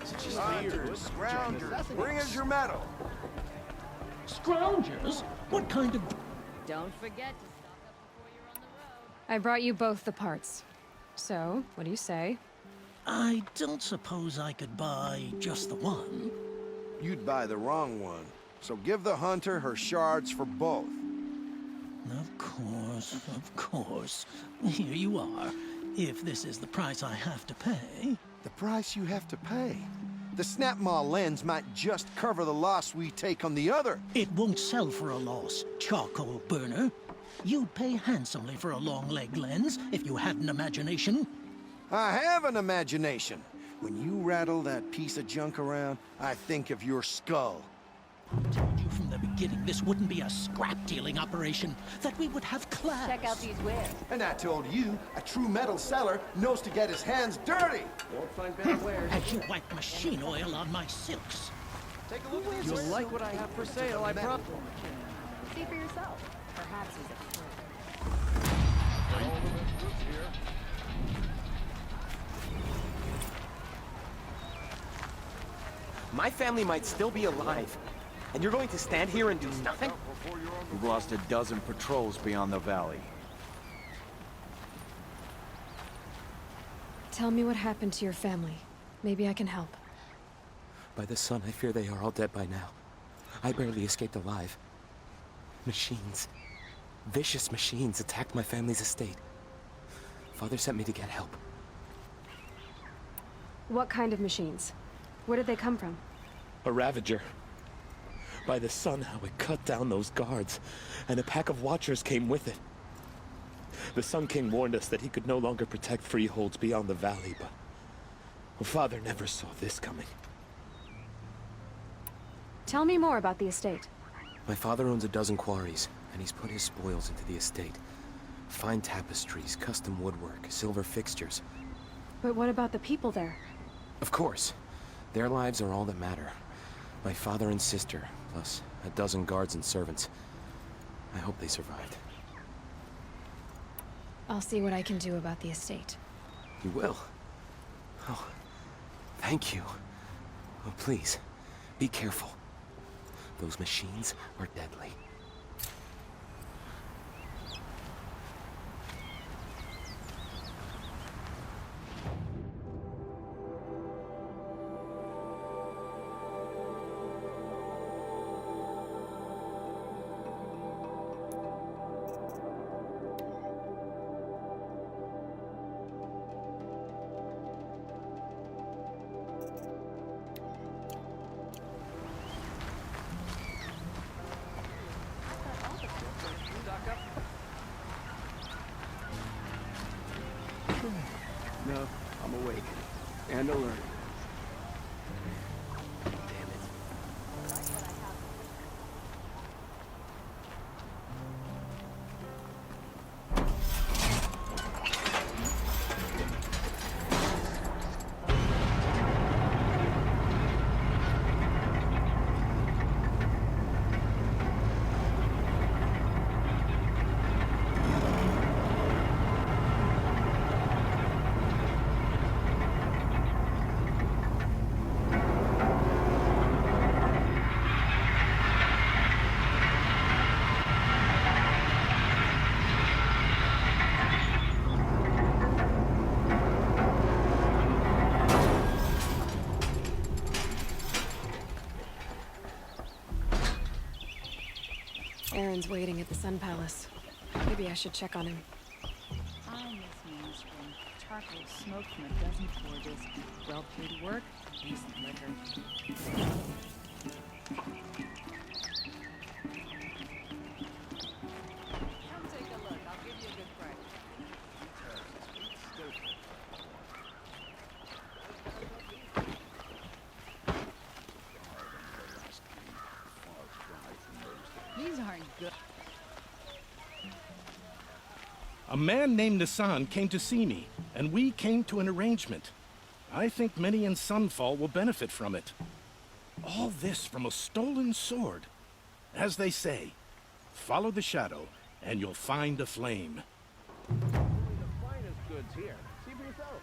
[SPEAKER 21] Scroungers,
[SPEAKER 19] bring us your metal.
[SPEAKER 1] Scroungers? What kind of...
[SPEAKER 9] Don't forget to stock up before you're on the road.
[SPEAKER 2] I brought you both the parts. So, what do you say?
[SPEAKER 1] I don't suppose I could buy just the one.
[SPEAKER 21] You'd buy the wrong one. So give the hunter her shards for both.
[SPEAKER 1] Of course, of course. Here you are. If this is the price I have to pay...
[SPEAKER 21] The price you have to pay? The Snapmaw lens might just cover the loss we take on the other.
[SPEAKER 1] It won't sell for a loss, charcoal burner. You'd pay handsomely for a long-leg lens if you had an imagination.
[SPEAKER 21] I have an imagination. When you rattle that piece of junk around, I think of your skull.
[SPEAKER 1] I told you from the beginning this wouldn't be a scrap-dealing operation, that we would have class.
[SPEAKER 9] Check out these wares.
[SPEAKER 21] And I told you, a true metal seller knows to get his hands dirty.
[SPEAKER 18] Won't find better wares.
[SPEAKER 1] As you wipe machine oil on my silks.
[SPEAKER 19] Take a look at
[SPEAKER 18] You'll like what I have for sale, I promise.
[SPEAKER 9] See for yourself. Perhaps he's a
[SPEAKER 22] My family might still be alive, and you're going to stand here and do nothing?
[SPEAKER 14] We've lost a dozen patrols beyond the valley.
[SPEAKER 2] Tell me what happened to your family. Maybe I can help.
[SPEAKER 22] By the sun, I fear they are all dead by now. I barely escaped alive. Machines. Vicious machines attacked my family's estate. Father sent me to get help.
[SPEAKER 2] What kind of machines? Where did they come from?
[SPEAKER 22] A Ravager. By the sun, how it cut down those guards, and a pack of watchers came with it. The Sun King warned us that he could no longer protect freeholds beyond the valley, but Father never saw this coming.
[SPEAKER 2] Tell me more about the estate.
[SPEAKER 22] My father owns a dozen quarries, and he's put his spoils into the estate. Fine tapestries, custom woodwork, silver fixtures.
[SPEAKER 2] But what about the people there?
[SPEAKER 22] Of course. Their lives are all that matter. My father and sister, plus a dozen guards and servants. I hope they survived.
[SPEAKER 2] I'll see what I can do about the estate.
[SPEAKER 22] You will? Oh, thank you. Oh, please, be careful. Those machines are deadly.
[SPEAKER 19] No, I'm awake. And alert.
[SPEAKER 2] Aaron's waiting at the Sun Palace. Maybe I should check on him.
[SPEAKER 9] I miss mainstream. Charcoal smoke from a dozen forges. Well-paid work, decent liquor. Come take a look. I'll give you a good price. These aren't good.
[SPEAKER 12] A man named Nissan came to see me, and we came to an arrangement. I think many in Sunfall will benefit from it. All this from a stolen sword. As they say, follow the shadow, and you'll find a flame.
[SPEAKER 18] The finest goods here. See for yourself.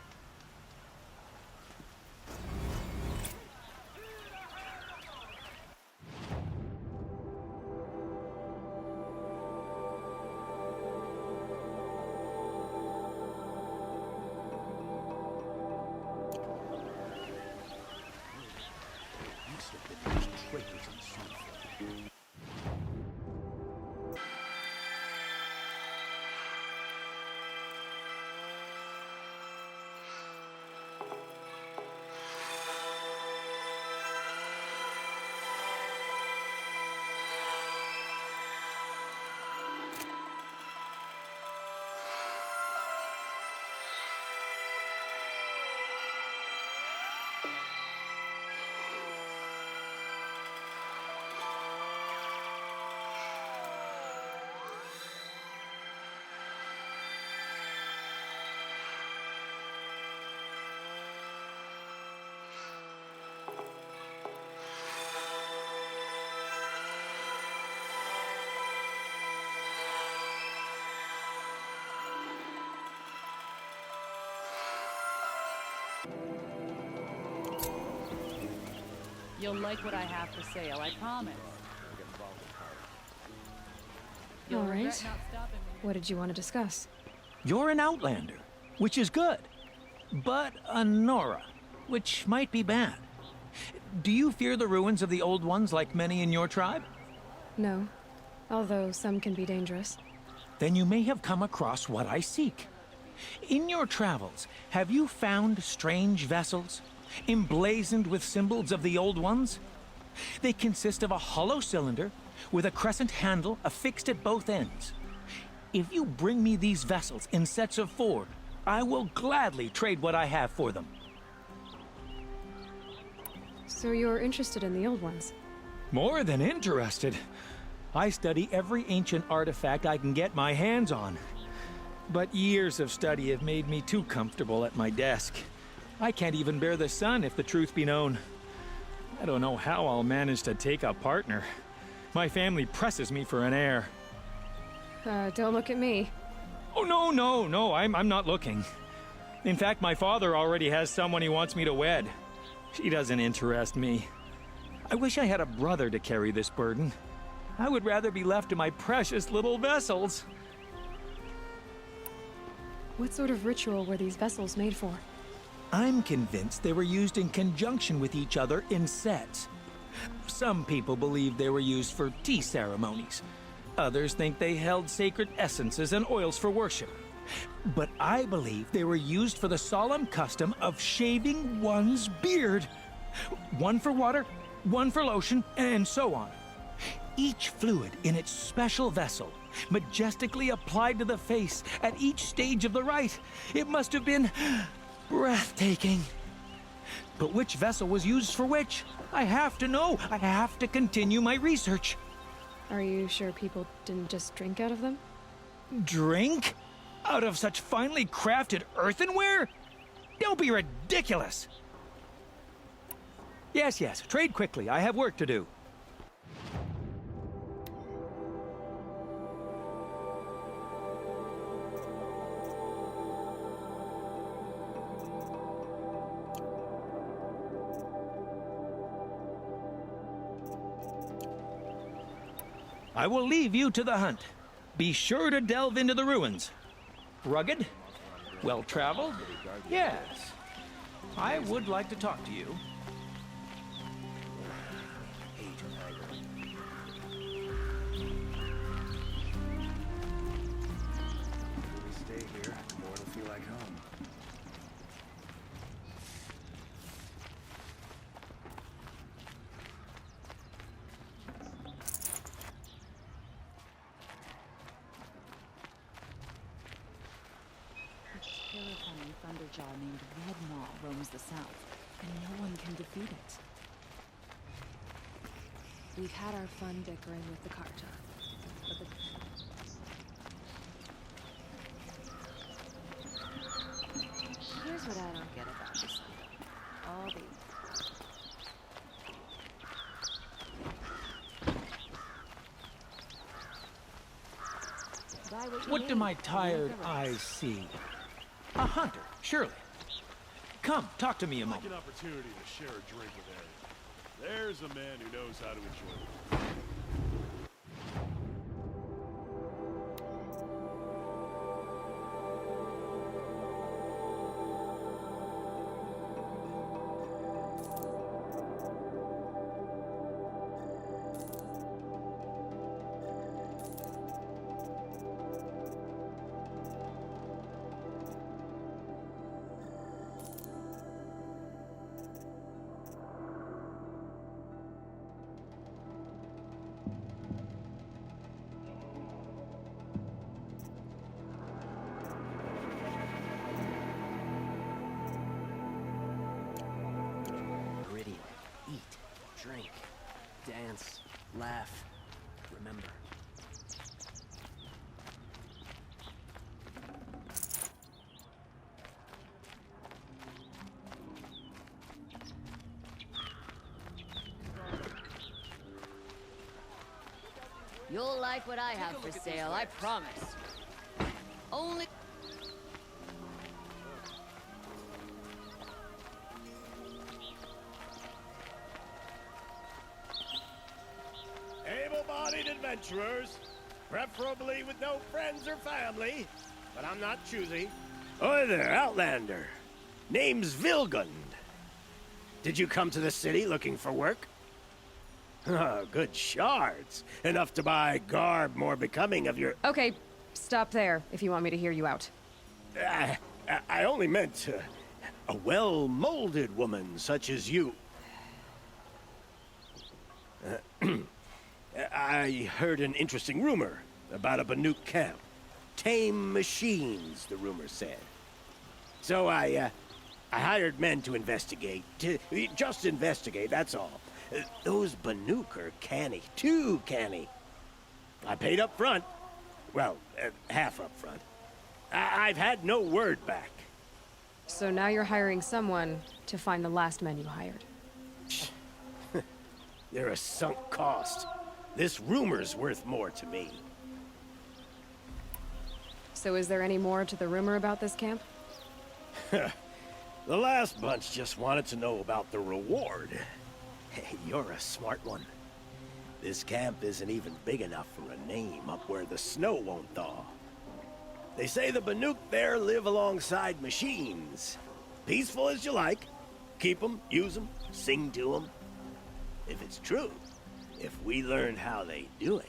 [SPEAKER 9] You'll like what I have for sale, I promise.
[SPEAKER 2] All right. What did you want to discuss?
[SPEAKER 7] You're an outlander, which is good. But a Nora, which might be bad. Do you fear the ruins of the old ones like many in your tribe?
[SPEAKER 2] No, although some can be dangerous.
[SPEAKER 7] Then you may have come across what I seek. In your travels, have you found strange vessels, emblazoned with symbols of the old ones? They consist of a hollow cylinder with a crescent handle affixed at both ends. If you bring me these vessels in sets of 4, I will gladly trade what I have for them.
[SPEAKER 2] So you're interested in the old ones?
[SPEAKER 7] More than interested. I study every ancient artifact I can get my hands on. But years of study have made me too comfortable at my desk. I can't even bear the sun, if the truth be known. I don't know how I'll manage to take a partner. My family presses me for an heir.
[SPEAKER 2] Don't look at me.
[SPEAKER 7] Oh, no, I'm not looking. In fact, my father already has someone he wants me to wed. She doesn't interest me. I wish I had a brother to carry this burden. I would rather be left to my precious little vessels.
[SPEAKER 2] What sort of ritual were these vessels made for?
[SPEAKER 7] I'm convinced they were used in conjunction with each other in sets. Some people believe they were used for tea ceremonies. Others think they held sacred essences and oils for worship. But I believe they were used for the solemn custom of shaving one's beard. One for water, one for lotion, and so on. Each fluid in its special vessel, majestically applied to the face at each stage of the rite. It must have been Breathtaking. But which vessel was used for which? I have to know. I have to continue my research.
[SPEAKER 2] Are you sure people didn't just drink out of them?
[SPEAKER 7] Drink? Out of such finely crafted earthenware? Don't be ridiculous! Yes, yes, trade quickly. I have work to do. I will leave you to the hunt. Be sure to delve into the ruins. Rugged? Well-traveled? Yes. I would like to talk to you.
[SPEAKER 19] Stay here, the more it'll feel like home.
[SPEAKER 8] Terrifying thunderjaw named Red Maw roams the south, and no one can defeat it.
[SPEAKER 2] We've had our fun dickering with the Karja, but the... Here's what I don't get about this one. All the...
[SPEAKER 7] What do my tired eyes see? A hunter, surely. Come, talk to me a moment.
[SPEAKER 10] An opportunity to share a drink with Aaron. There's a man who knows how to enjoy it.
[SPEAKER 18] Drink, dance, laugh, remember.
[SPEAKER 13] You'll like what I have for sale, I promise. Only...
[SPEAKER 23] Able-bodied adventurers, preferably with no friends or family, but I'm not choosy. Oi there, Outlander. Name's Vilgund. Did you come to the city looking for work? Oh, good shards. Enough to buy garb more becoming of your...
[SPEAKER 2] Okay, stop there if you want me to hear you out.
[SPEAKER 23] I only meant a well-molded woman such as you. I heard an interesting rumor about a Banuk camp. Tame machines, the rumor said. So I hired men to investigate. Just investigate, that's all. Those Banuk are canny, too canny. I paid up front. Well, half up front. I've had no word back.
[SPEAKER 2] So now you're hiring someone to find the last men you hired.
[SPEAKER 23] They're a sunk cost. This rumor's worth more to me.
[SPEAKER 2] So is there any more to the rumor about this camp?
[SPEAKER 23] The last bunch just wanted to know about the reward. Hey, you're a smart one. This camp isn't even big enough for a name up where the snow won't thaw. They say the Banuk there live alongside machines. Peaceful as you like. Keep them, use them, sing to them. If it's true, if we learn how they do it,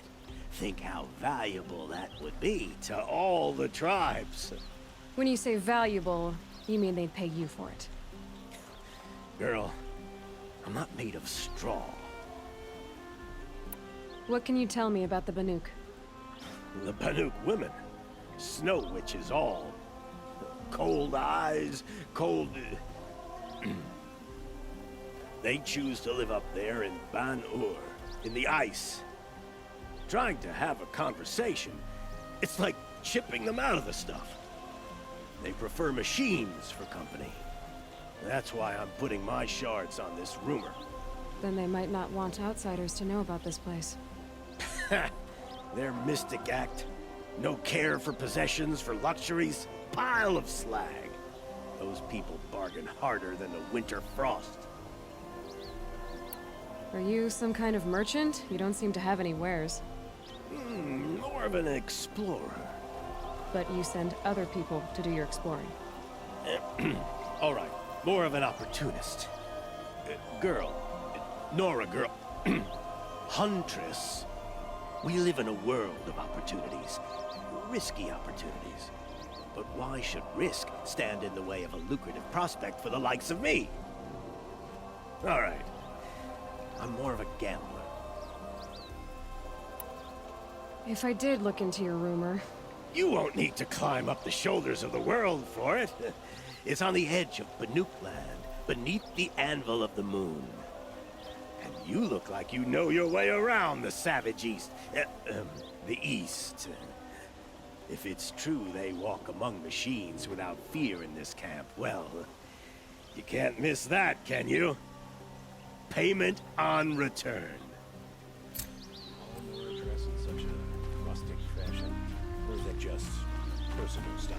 [SPEAKER 23] think how valuable that would be to all the tribes.
[SPEAKER 2] When you say valuable, you mean they'd pay you for it.
[SPEAKER 23] Girl, I'm not made of straw.
[SPEAKER 2] What can you tell me about the Banuk?
[SPEAKER 23] The Banuk women. Snow witches all. cold eyes, cold... They choose to live up there in Ban-Ur, in the ice. Trying to have a conversation, it's like chipping them out of the stuff. They prefer machines for company. That's why I'm putting my shards on this rumor.
[SPEAKER 2] Then they might not want outsiders to know about this place.
[SPEAKER 23] Their mystic act. No care for possessions, for luxuries. Pile of slag. Those people bargain harder than the winter frost.
[SPEAKER 2] Are you some kind of merchant? You don't seem to have any wares.
[SPEAKER 23] More of an explorer.
[SPEAKER 2] But you send other people to do your exploring.
[SPEAKER 23] All right, more of an opportunist. Girl. Nora girl. Huntress. We live in a world of opportunities. Risky opportunities. But why should risk stand in the way of a lucrative prospect for the likes of me? All right. I'm more of a gambler.
[SPEAKER 2] If I did look into your rumor...
[SPEAKER 23] You won't need to climb up the shoulders of the world for it. It's on the edge of Banuk land, beneath the anvil of the moon. And you look like you know your way around the savage east. The east. If it's true they walk among machines without fear in this camp, well, you can't miss that, can you? Payment on return.
[SPEAKER 20] All more dress in such a rustic fashion, or is that just personal style?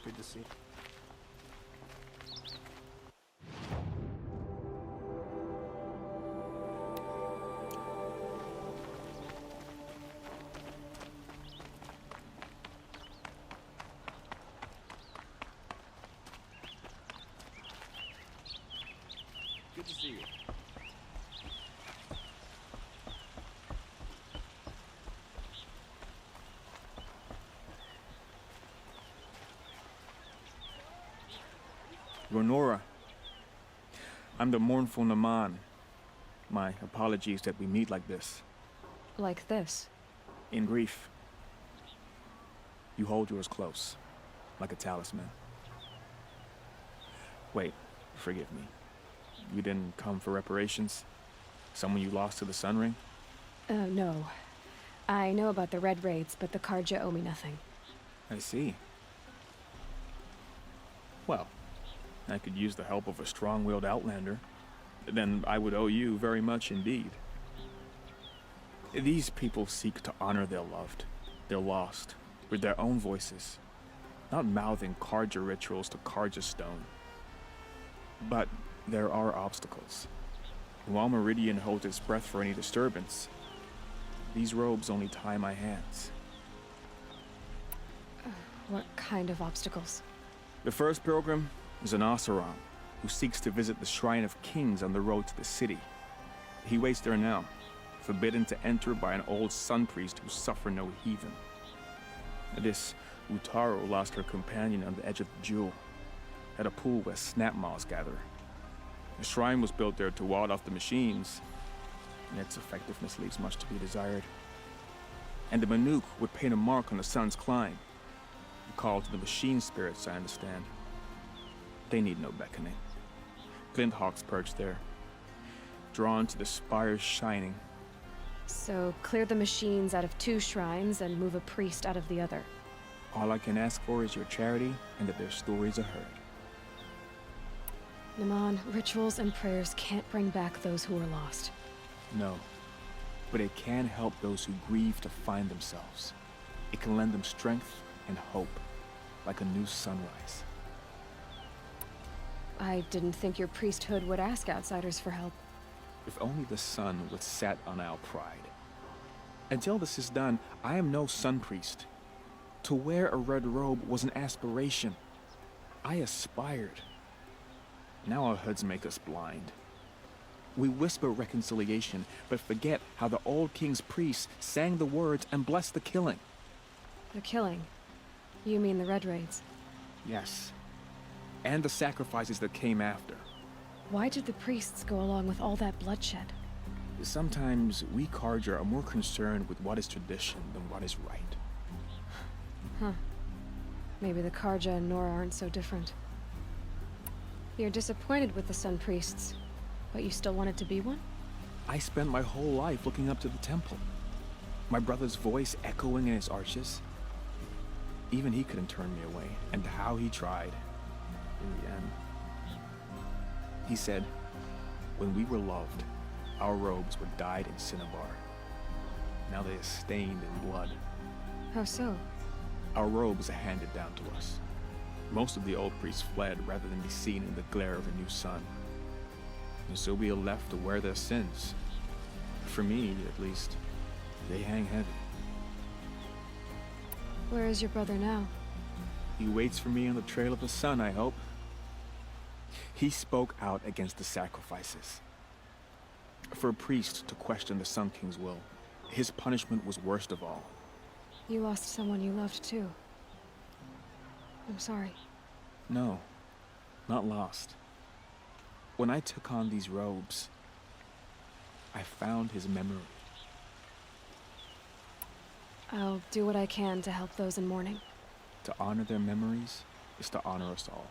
[SPEAKER 14] Good to see.
[SPEAKER 19] Good to see you.
[SPEAKER 14] Nora. I'm the mournful Naman. My apologies that we meet like this.
[SPEAKER 2] Like this?
[SPEAKER 14] In grief. You hold yours close, like a talisman. Wait, forgive me. You didn't come for reparations? Someone you lost to the Sun Ring?
[SPEAKER 2] No. I know about the Red Raids, but the Karja owe me nothing.
[SPEAKER 14] I see. Well, I could use the help of a strong-willed outlander. Then I would owe you very much indeed. These people seek to honor their loved, their lost, with their own voices, not mouthing Karja rituals to Karja stone. But there are obstacles. While Meridian holds its breath for any disturbance, these robes only tie my hands.
[SPEAKER 2] What kind of obstacles?
[SPEAKER 14] The first pilgrim is an Oseram who seeks to visit the Shrine of Kings on the road to the city. He waits there now, forbidden to enter by an old sun priest who suffer no heathen. This Utaru lost her companion on the edge of the jewel, at a pool where snap moths gather. The shrine was built there to ward off the machines, and its effectiveness leaves much to be desired. And the Banuk would paint a mark on the sun's climb, a call to the machine spirits, I understand. They need no beckoning. Glint hawks perch there, drawn to the spires shining.
[SPEAKER 2] So, clear the machines out of 2 shrines and move a priest out of the other.
[SPEAKER 14] All I can ask for is your charity and that their stories are heard.
[SPEAKER 2] Naman, rituals and prayers can't bring back those who are lost.
[SPEAKER 14] No, but it can help those who grieve to find themselves. It can lend them strength and hope, like a new sunrise.
[SPEAKER 2] I didn't think your priesthood would ask outsiders for help.
[SPEAKER 14] If only the sun would set on our pride. Until this is done, I am no sun priest. To wear a red robe was an aspiration. I aspired. Now our hoods make us blind. We whisper reconciliation, but forget how the old king's priests sang the words and blessed the killing.
[SPEAKER 2] The killing? You mean the Red Raids?
[SPEAKER 14] Yes. And the sacrifices that came after.
[SPEAKER 2] Why did the priests go along with all that bloodshed?
[SPEAKER 14] Sometimes we Carja are more concerned with what is tradition than what is right.
[SPEAKER 2] Huh. Maybe the Carja and Nora aren't so different. You're disappointed with the Sun Priests, but you still wanted to be one?
[SPEAKER 14] I spent my whole life looking up to the temple. My brother's voice echoing in its arches. Even he couldn't turn me away, and how he tried. In the end. He said, when we were loved, our robes were dyed in cinnabar. Now they are stained in blood.
[SPEAKER 2] How so?
[SPEAKER 14] Our robes are handed down to us. Most of the old priests fled rather than be seen in the glare of a new sun. And so we are left to wear their sins. For me, at least, they hang heavy.
[SPEAKER 2] Where is your brother now?
[SPEAKER 14] He waits for me on the trail of the sun, I hope. He spoke out against the sacrifices. For a priest to question the Sun King's will, his punishment was worst of all.
[SPEAKER 2] You lost someone you loved too. I'm sorry.
[SPEAKER 14] No, not lost. When I took on these robes, I found his memory.
[SPEAKER 2] I'll do what I can to help those in mourning.
[SPEAKER 14] To honor their memories is to honor us all.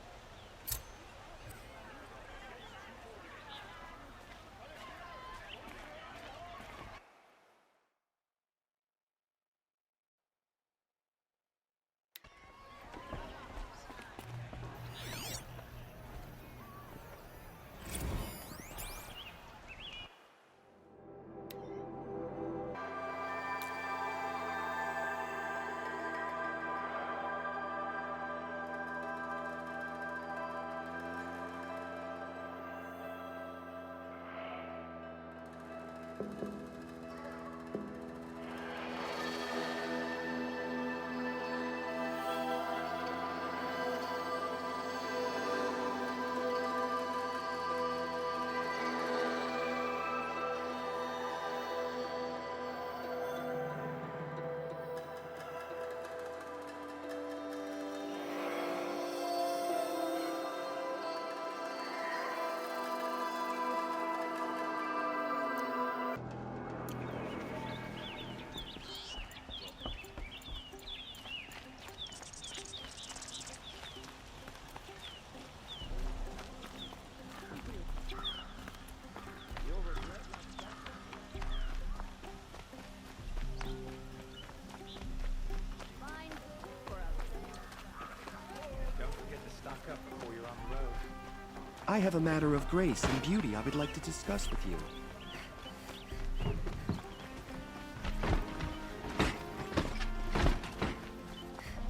[SPEAKER 19] I have a matter of grace and beauty I would like to discuss with you.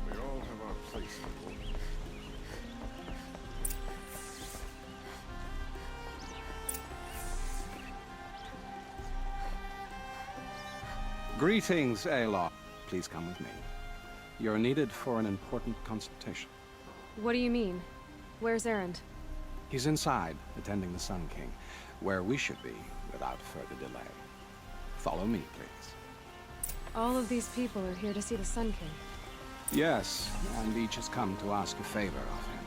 [SPEAKER 4] We all have our place.
[SPEAKER 15] Greetings, Aloy. Please come with me. You're needed for an important consultation.
[SPEAKER 2] What do you mean? Where's Erend?
[SPEAKER 15] He's inside, attending the Sun King, where we should be without further delay. Follow me, please.
[SPEAKER 2] All of these people are here to see the Sun King.
[SPEAKER 15] Yes, and each has come to ask a favor of him.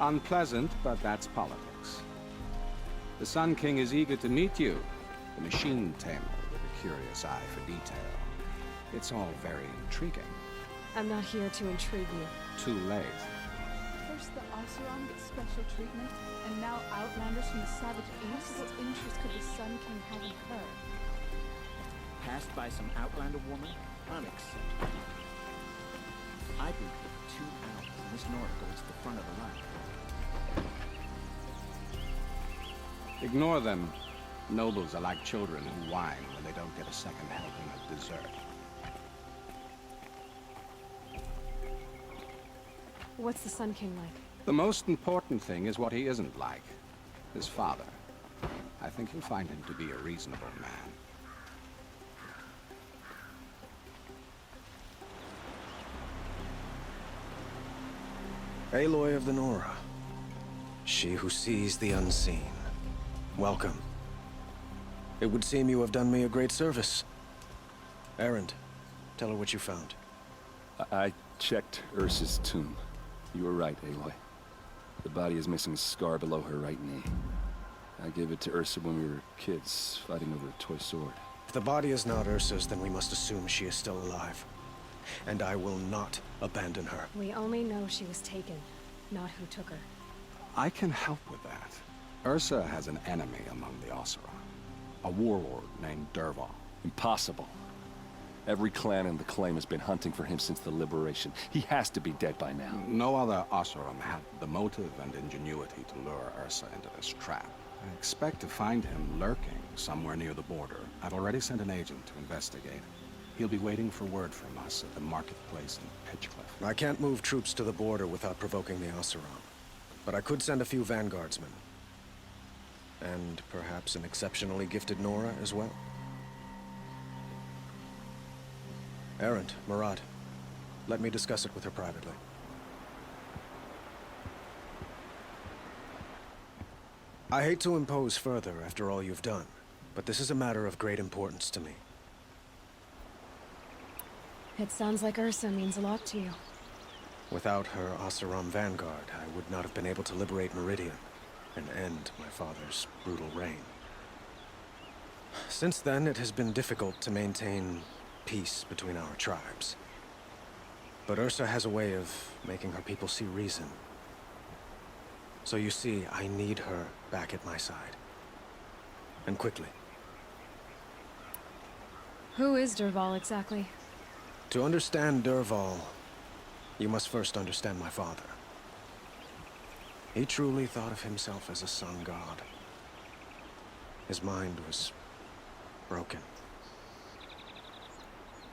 [SPEAKER 15] Unpleasant, but that's politics. The Sun King is eager to meet you, the machine tamer with a curious eye for detail. It's all very intriguing.
[SPEAKER 2] I'm not here to intrigue you.
[SPEAKER 15] Too late.
[SPEAKER 9] First the Oseram gets special treatment, and now Outlanders from the Savage East? What interest could the Sun King have in her?
[SPEAKER 20] Passed by some Outlander woman? Unacceptable. I've been here for 2 hours, and this Nora goes to the front of the line.
[SPEAKER 15] Ignore them. Nobles are like children who whine when they don't get a second helping of dessert.
[SPEAKER 2] What's the Sun King like?
[SPEAKER 15] The most important thing is what he isn't like. His father. I think you'll find him to be a reasonable man.
[SPEAKER 19] Aloy of the Nora. She who sees the unseen. Welcome. It would seem you have done me a great service. Erend, tell her what you found.
[SPEAKER 6] I checked Ursa's tomb. You were right, Aloy. The body is missing a scar below her right knee. I gave it to Ursa when we were kids, fighting over a toy sword.
[SPEAKER 19] If the body is not Ursa's, then we must assume she is still alive. And I will not abandon her.
[SPEAKER 2] We only know she was taken, not who took her.
[SPEAKER 15] I can help with that. Ursa has an enemy among the Oseram. A warlord named Dervahl.
[SPEAKER 6] Impossible. Every clan in the claim has been hunting for him since the liberation. He has to be dead by now.
[SPEAKER 15] No other Oseram had the motive and ingenuity to lure Ursa into this trap. I expect to find him lurking somewhere near the border. I've already sent an agent to investigate. He'll be waiting for word from us at the marketplace in Pitchcliff.
[SPEAKER 19] I can't move troops to the border without provoking the Oseram. But I could send a few vanguardsmen. And perhaps an exceptionally gifted Nora as well. Erend, Murad, let me discuss it with her privately. I hate to impose further after all you've done, but this is a matter of great importance to me.
[SPEAKER 2] It sounds like Ursa means a lot to you.
[SPEAKER 19] Without her Oseram vanguard, I would not have been able to liberate Meridian and end my father's brutal reign. Since then, it has been difficult to maintain peace between our tribes. But Ursa has a way of making her people see reason. So you see, I need her back at my side. And quickly.
[SPEAKER 2] Who is Dervahl exactly?
[SPEAKER 19] To understand Dervahl, you must first understand my father. He truly thought of himself as a sun god. His mind was broken.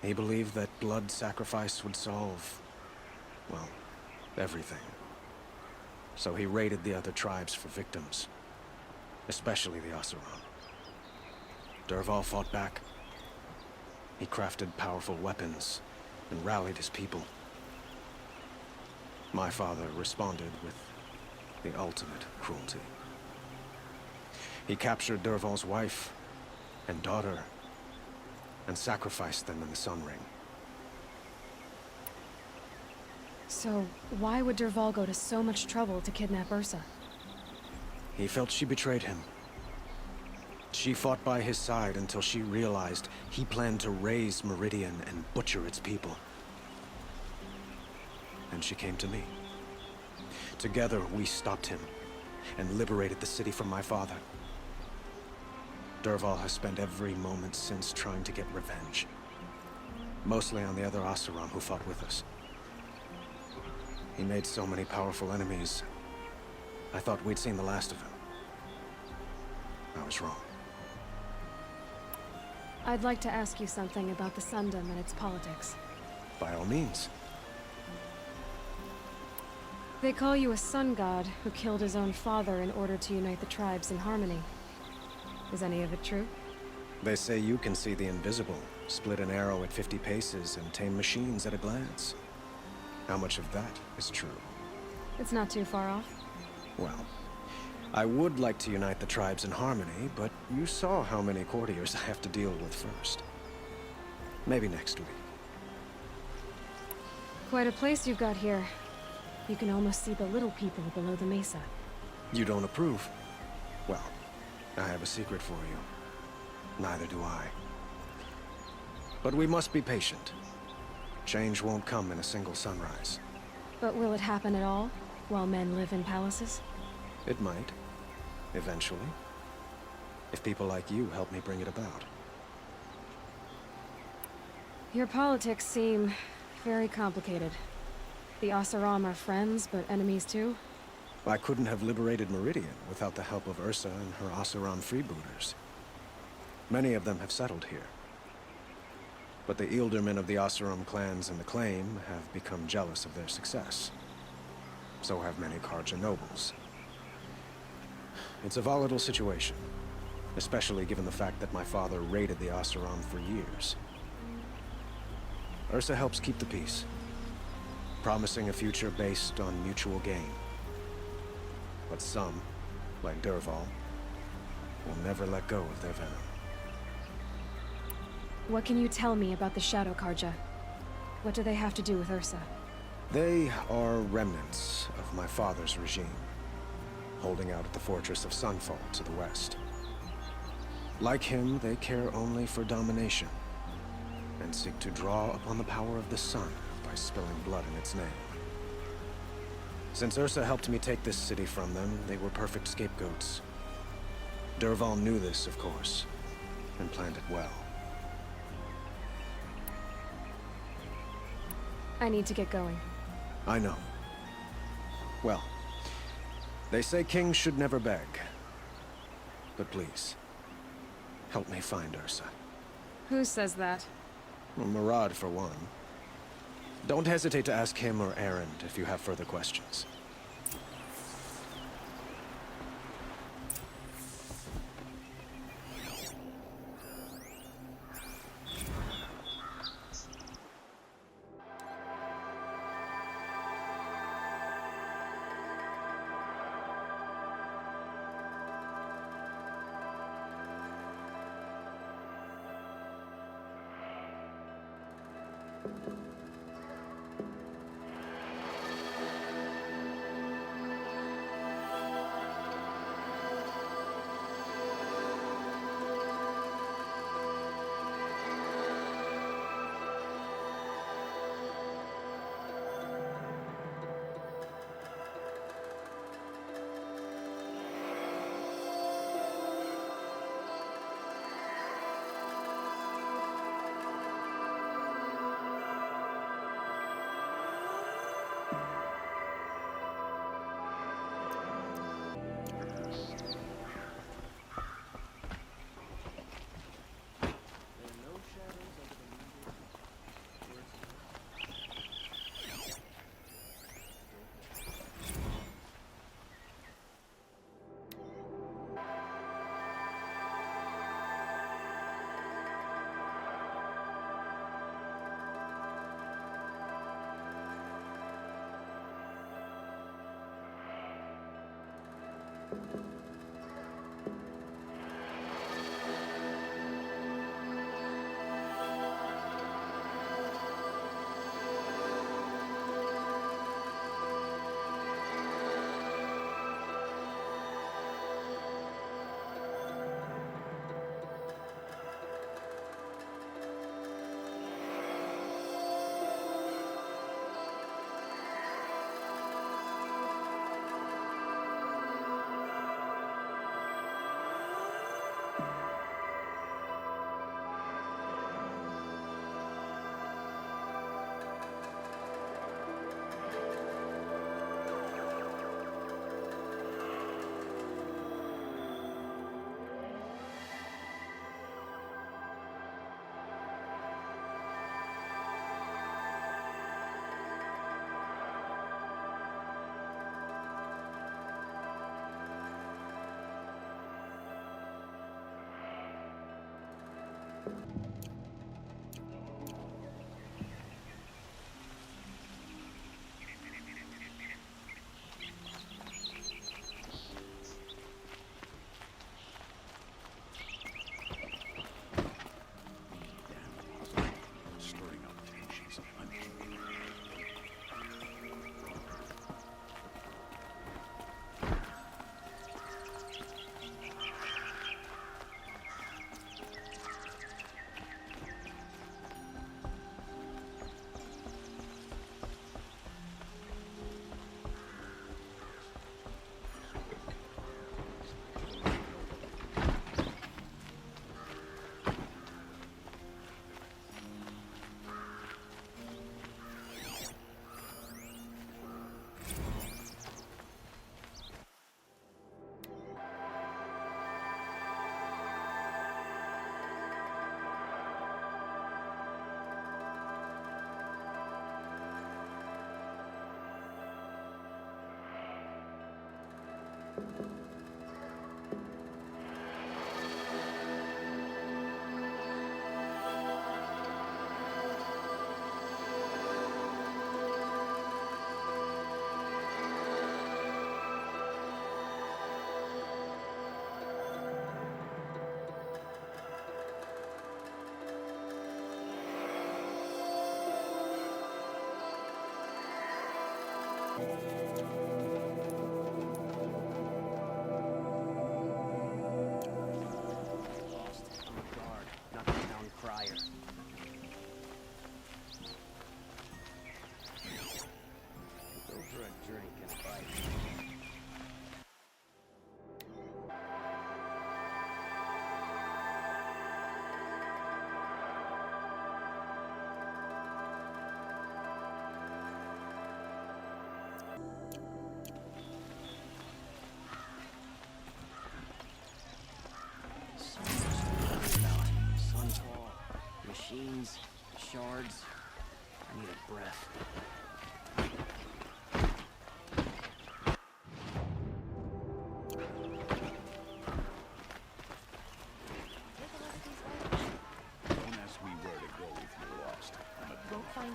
[SPEAKER 19] He believed that blood sacrifice would solve, well, everything. So he raided the other tribes for victims, especially the Oseram. Dervahl fought back. He crafted powerful weapons and rallied his people. My father responded with the ultimate cruelty. He captured Dervahl's wife and daughter and sacrificed them in the Sun Ring.
[SPEAKER 2] So, why would Dervahl go to so much trouble to kidnap Ursa?
[SPEAKER 19] He felt she betrayed him. She fought by his side until she realized he planned to raise Meridian and butcher its people. And she came to me. Together, we stopped him and liberated the city from my father. Dervahl has spent every moment since trying to get revenge. Mostly on the other Oseram who fought with us. He made so many powerful enemies, I thought we'd seen the last of him. I was wrong.
[SPEAKER 2] I'd like to ask you something about the Sundom and its politics.
[SPEAKER 19] By all means.
[SPEAKER 2] They call you a sun god who killed his own father in order to unite the tribes in harmony. Is any of it true?
[SPEAKER 19] They say you can see the invisible, split an arrow at 50 paces, and tame machines at a glance. How much of that is true?
[SPEAKER 2] It's not too far off.
[SPEAKER 19] Well, I would like to unite the tribes in harmony, but you saw how many courtiers I have to deal with first. Maybe next week.
[SPEAKER 2] Quite a place you've got here. You can almost see the little people below the mesa.
[SPEAKER 19] You don't approve? Well, I have a secret for you. Neither do I. But we must be patient. Change won't come in a single sunrise.
[SPEAKER 2] But will it happen at all, while men live in palaces?
[SPEAKER 19] It might. Eventually. If people like you help me bring it about.
[SPEAKER 2] Your politics seem very complicated. The Oseram are friends, but enemies too?
[SPEAKER 19] I couldn't have liberated Meridian without the help of Ursa and her Oseram freebooters. Many of them have settled here. But the Ealdormen of the Oseram clans in the claim have become jealous of their success. So have many Carja nobles. It's a volatile situation, especially given the fact that my father raided the Oseram for years. Ursa helps keep the peace, promising a future based on mutual gain. But some, like Dervahl, will never let go of their venom.
[SPEAKER 2] What can you tell me about the Shadow Carja? What do they have to do with Ursa?
[SPEAKER 19] They are remnants of my father's regime. holding out at the fortress of Sunfall to the west. Like him, they care only for domination, and seek to draw upon the power of the sun by spilling blood in its name. Since Ursa helped me take this city from them, they were perfect scapegoats. Dervahl knew this, of course, and planned it well.
[SPEAKER 2] I need to get going.
[SPEAKER 19] I know. Well, they say kings should never beg. But please, help me find Ursa.
[SPEAKER 2] Who says that?
[SPEAKER 19] Well, Murad, for one. Don't hesitate to ask him or Erend if you have further questions.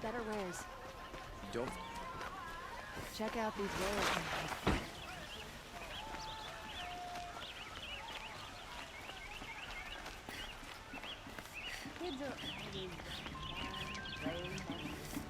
[SPEAKER 2] better wares.
[SPEAKER 19] Don't...
[SPEAKER 2] Check out these wares.
[SPEAKER 9] Kids are always playing and